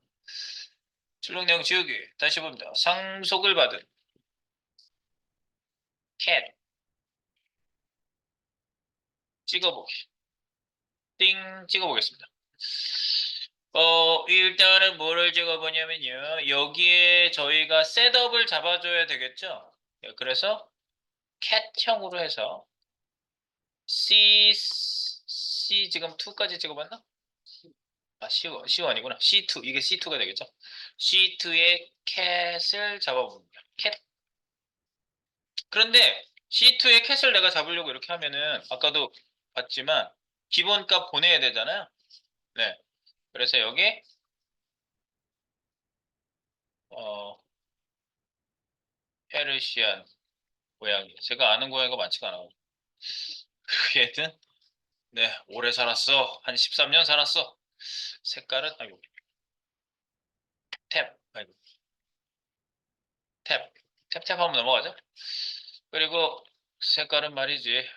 Speaker 1: 출력 내용 지우기. 다시 봅니다. 상속을 받은 cat 찍어보기. 띵 찍어보겠습니다. 일단은 뭐를 찍어보냐면요. 여기에 저희가 셋업을 잡아줘야 되겠죠. 예, 그래서 cat형으로 해서 C 지금 2까지 찍어봤나? C1이구나. C2, 이게 C2가 되겠죠? C2의 cat을 잡아봅니다. cat. 그런데 C2의 cat을 내가 잡으려고 이렇게 하면은, 아까도 봤지만, 기본값 보내야 되잖아요? 네. 그래서 여기, 어, 페르시안 고양이. 제가 아는 고양이가 많지가 않아요. 얘는, 네, 오래 살았어. 한 13년 살았어. 색깔은, 아이고, 탭. 아이고, 탭. 탭탭 하면 넘어가죠? 그리고 색깔은 말이지.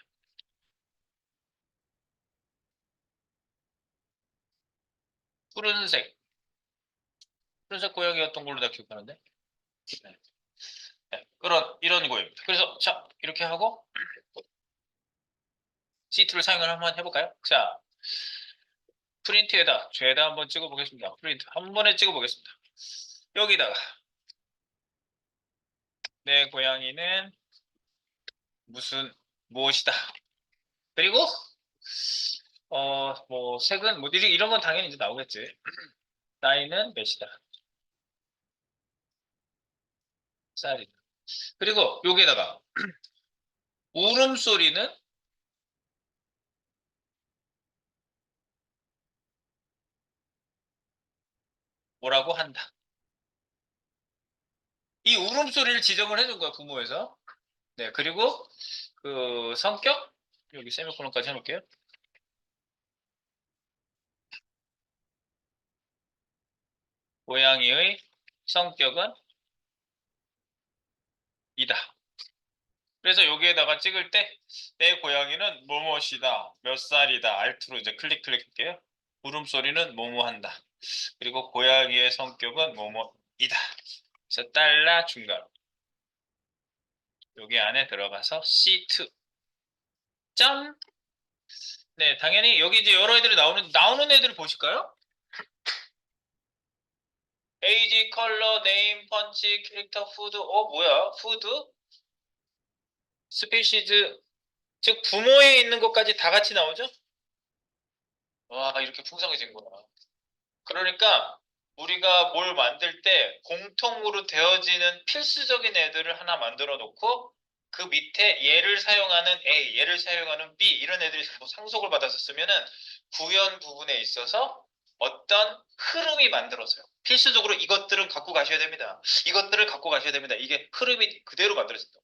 Speaker 1: 푸른색. 푸른색 고양이였던 걸로 나 기억하는데. 네. 네, 이런 고양이입니다. 그래서, 자, 이렇게 하고, C2를 사용을 한번 해볼까요? 자, 프린트에다, 죄다 한번 찍어보겠습니다. 프린트. 한 번에 찍어보겠습니다. 여기다가, 내 고양이는 무엇이다. 그리고, 뭐, 색은, 뭐, 이런 건 당연히 이제 나오겠지. 나이는 몇이다. 쌀이다. 그리고 여기에다가, 울음소리는 뭐라고 한다. 이 울음소리를 지정을 해준 거야, 부모에서. 네, 그리고 그 성격, 여기 세미콜론까지 해놓을게요. 고양이의 성격은 이다. 그래서 여기에다가 찍을 때 내 고양이는 뭐뭐이다, 몇 살이다, 알트로 이제 클릭할게요. 울음소리는 뭐뭐한다. 그리고 고양이의 성격은 뭐뭐이다. 그래서 달러 중간. 여기 안에 들어가서 C2. 점. 네, 당연히 여기 이제 여러 애들이 나오는 애들을 보실까요? 에이지, 컬러, 네임, 펀치, 캐릭터, 푸드. 뭐야? 푸드? 스피시즈. 즉 부모에 있는 것까지 다 같이 나오죠? 와, 이렇게 풍성해진구나. 그러니까 우리가 뭘 만들 때 공통으로 되어지는 필수적인 애들을 하나 만들어 놓고 그 밑에 얘를 사용하는 A, 얘를 사용하는 B 이런 애들이 전부 상속을 받아서 쓰면은 구현 부분에 있어서 어떤 흐름이 만들어져요. 필수적으로 이것들은 갖고 가셔야 됩니다. 이것들을 갖고 가셔야 됩니다. 이게 흐름이 그대로 만들어진다.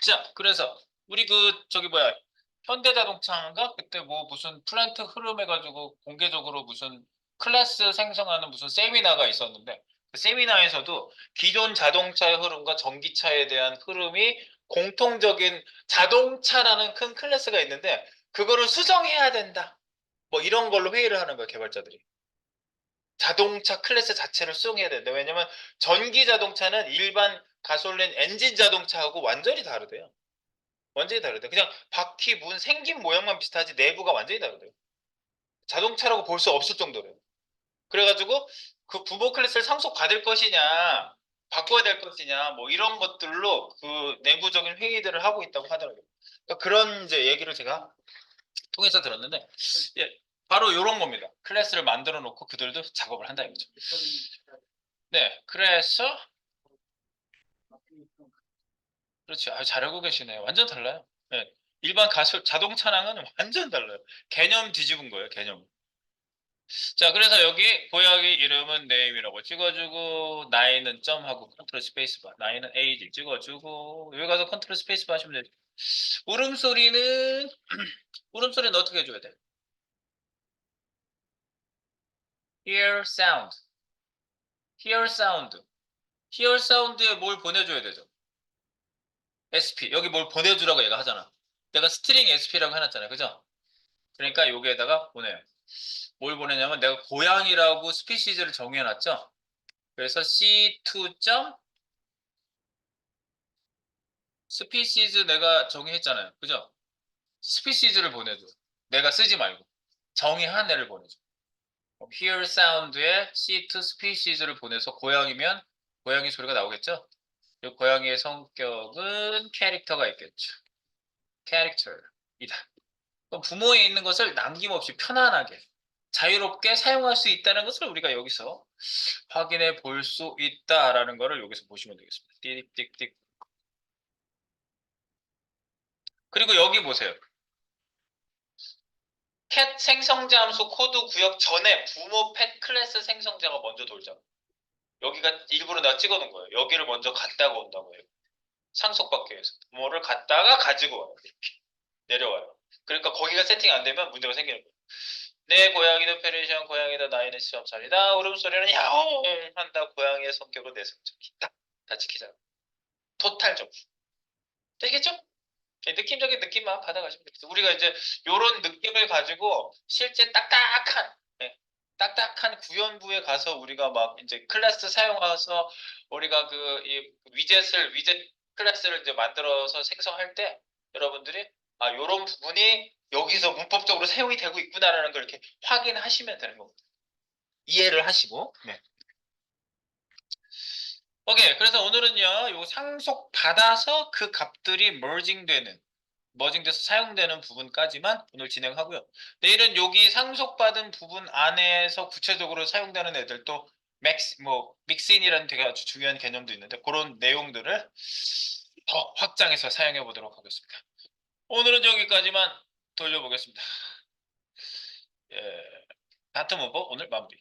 Speaker 1: 자, 그래서 우리 저기 뭐야, 현대자동차인가? 그때 뭐 무슨 플랜트 흐름 해가지고 공개적으로 무슨 클래스 생성하는 무슨 세미나가 있었는데 그 세미나에서도 기존 자동차의 흐름과 전기차에 대한 흐름이 공통적인 자동차라는 큰 클래스가 있는데 그거를 수정해야 된다. 뭐 이런 걸로 회의를 하는 거야, 개발자들이. 자동차 클래스 자체를 수정해야 된다. 왜냐면 전기 자동차는 일반 가솔린 엔진 자동차하고 완전히 다르대요. 완전히 다르대. 그냥 바퀴 문 생긴 모양만 비슷하지 내부가 완전히 다르대요. 자동차라고 볼 수 없을 정도래요. 그래가지고 그 부모 클래스를 상속받을 것이냐, 바꿔야 될 것이냐, 뭐 이런 것들로 그 내부적인 회의들을 하고 있다고 하더라고요. 그러니까 그런 이제 얘기를 제가 통해서 들었는데, 예, 바로 이런 겁니다. 클래스를 만들어 놓고 그들도 작업을 한다 이거죠. 네, 그래서 그렇지. 잘 알고 계시네요. 완전 달라요. 네, 일반 자동차랑은 완전 달라요. 개념 뒤집은 거예요, 개념. 자, 그래서 여기 고양이 이름은 name이라고 찍어주고 나이는 점하고 컨트롤 스페이스바 나이는 age 찍어주고 여기 가서 컨트롤 스페이스바 하시면 돼요. 울음소리는 울음소리는 어떻게 해줘야 돼? hear sound hear sound hear sound에 뭘 보내줘야 되죠? SP 여기 뭘 보내주라고 얘가 하잖아. 내가 스트링 SP라고 해놨잖아요, 그죠? 그러니까 여기에다가 보내요. 뭘 보내냐면 내가 고양이라고 스피시즈를 정해놨죠? 그래서 C2. 스피시즈 내가 정의했잖아요. 그죠? 스피시즈를 보내줘. 내가 쓰지 말고. 정의한 애를 보내줘. Hear sound에 C2 스피시즈를 보내서 고양이면 고양이 소리가 나오겠죠? 이 고양이의 성격은 캐릭터가 있겠죠. 캐릭터이다. 그럼 부모에 있는 것을 남김없이 편안하게 자유롭게 사용할 수 있다는 것을 우리가 여기서 확인해 볼 수 있다라는 것을 여기서 보시면 되겠습니다. 띠릭띡띡. 그리고 여기 보세요. 캣 생성자 함수 코드 구역 전에 부모 펫 클래스 생성자가 먼저 돌죠. 여기가 일부러 내가 찍어놓은 거예요. 여기를 먼저 갔다가 온다고 해요. 상속받기 위해서. 부모를 갔다가 가지고 와요. 이렇게 내려와요. 그러니까 거기가 세팅 안 되면 문제가 생기는 거예요. 내 고양이도 페르시안 고양이다. 나이는 시험살이다. 울음소리는 야옹 한다. 고양이의 성격은 내성적이 딱 다 지키자. 토탈 점수. 되겠죠? 느낌적인 느낌만 받아가시면 되겠습니다. 우리가 이제 요런 느낌을 가지고 실제 딱딱한 딱딱한 구현부에 가서 우리가 막 이제 클래스 사용해서 우리가 그 이 위젯 클래스를 이제 만들어서 생성할 때 여러분들이 아 요런 부분이 여기서 문법적으로 사용이 되고 있구나라는 걸 이렇게 확인하시면 되는 겁니다. 이해를 하시고. 네. 오케이. 그래서 오늘은요, 요 상속 받아서 그 값들이 머징돼서 사용되는 부분까지만 오늘 진행하고요. 내일은 여기 상속받은 부분 안에서 구체적으로 사용되는 애들도 믹스인이라는 되게 아주 중요한 개념도 있는데 그런 내용들을 더 확장해서 사용해 보도록 하겠습니다. 오늘은 여기까지만 돌려보겠습니다. 예, 다트 문법 오늘 마무리.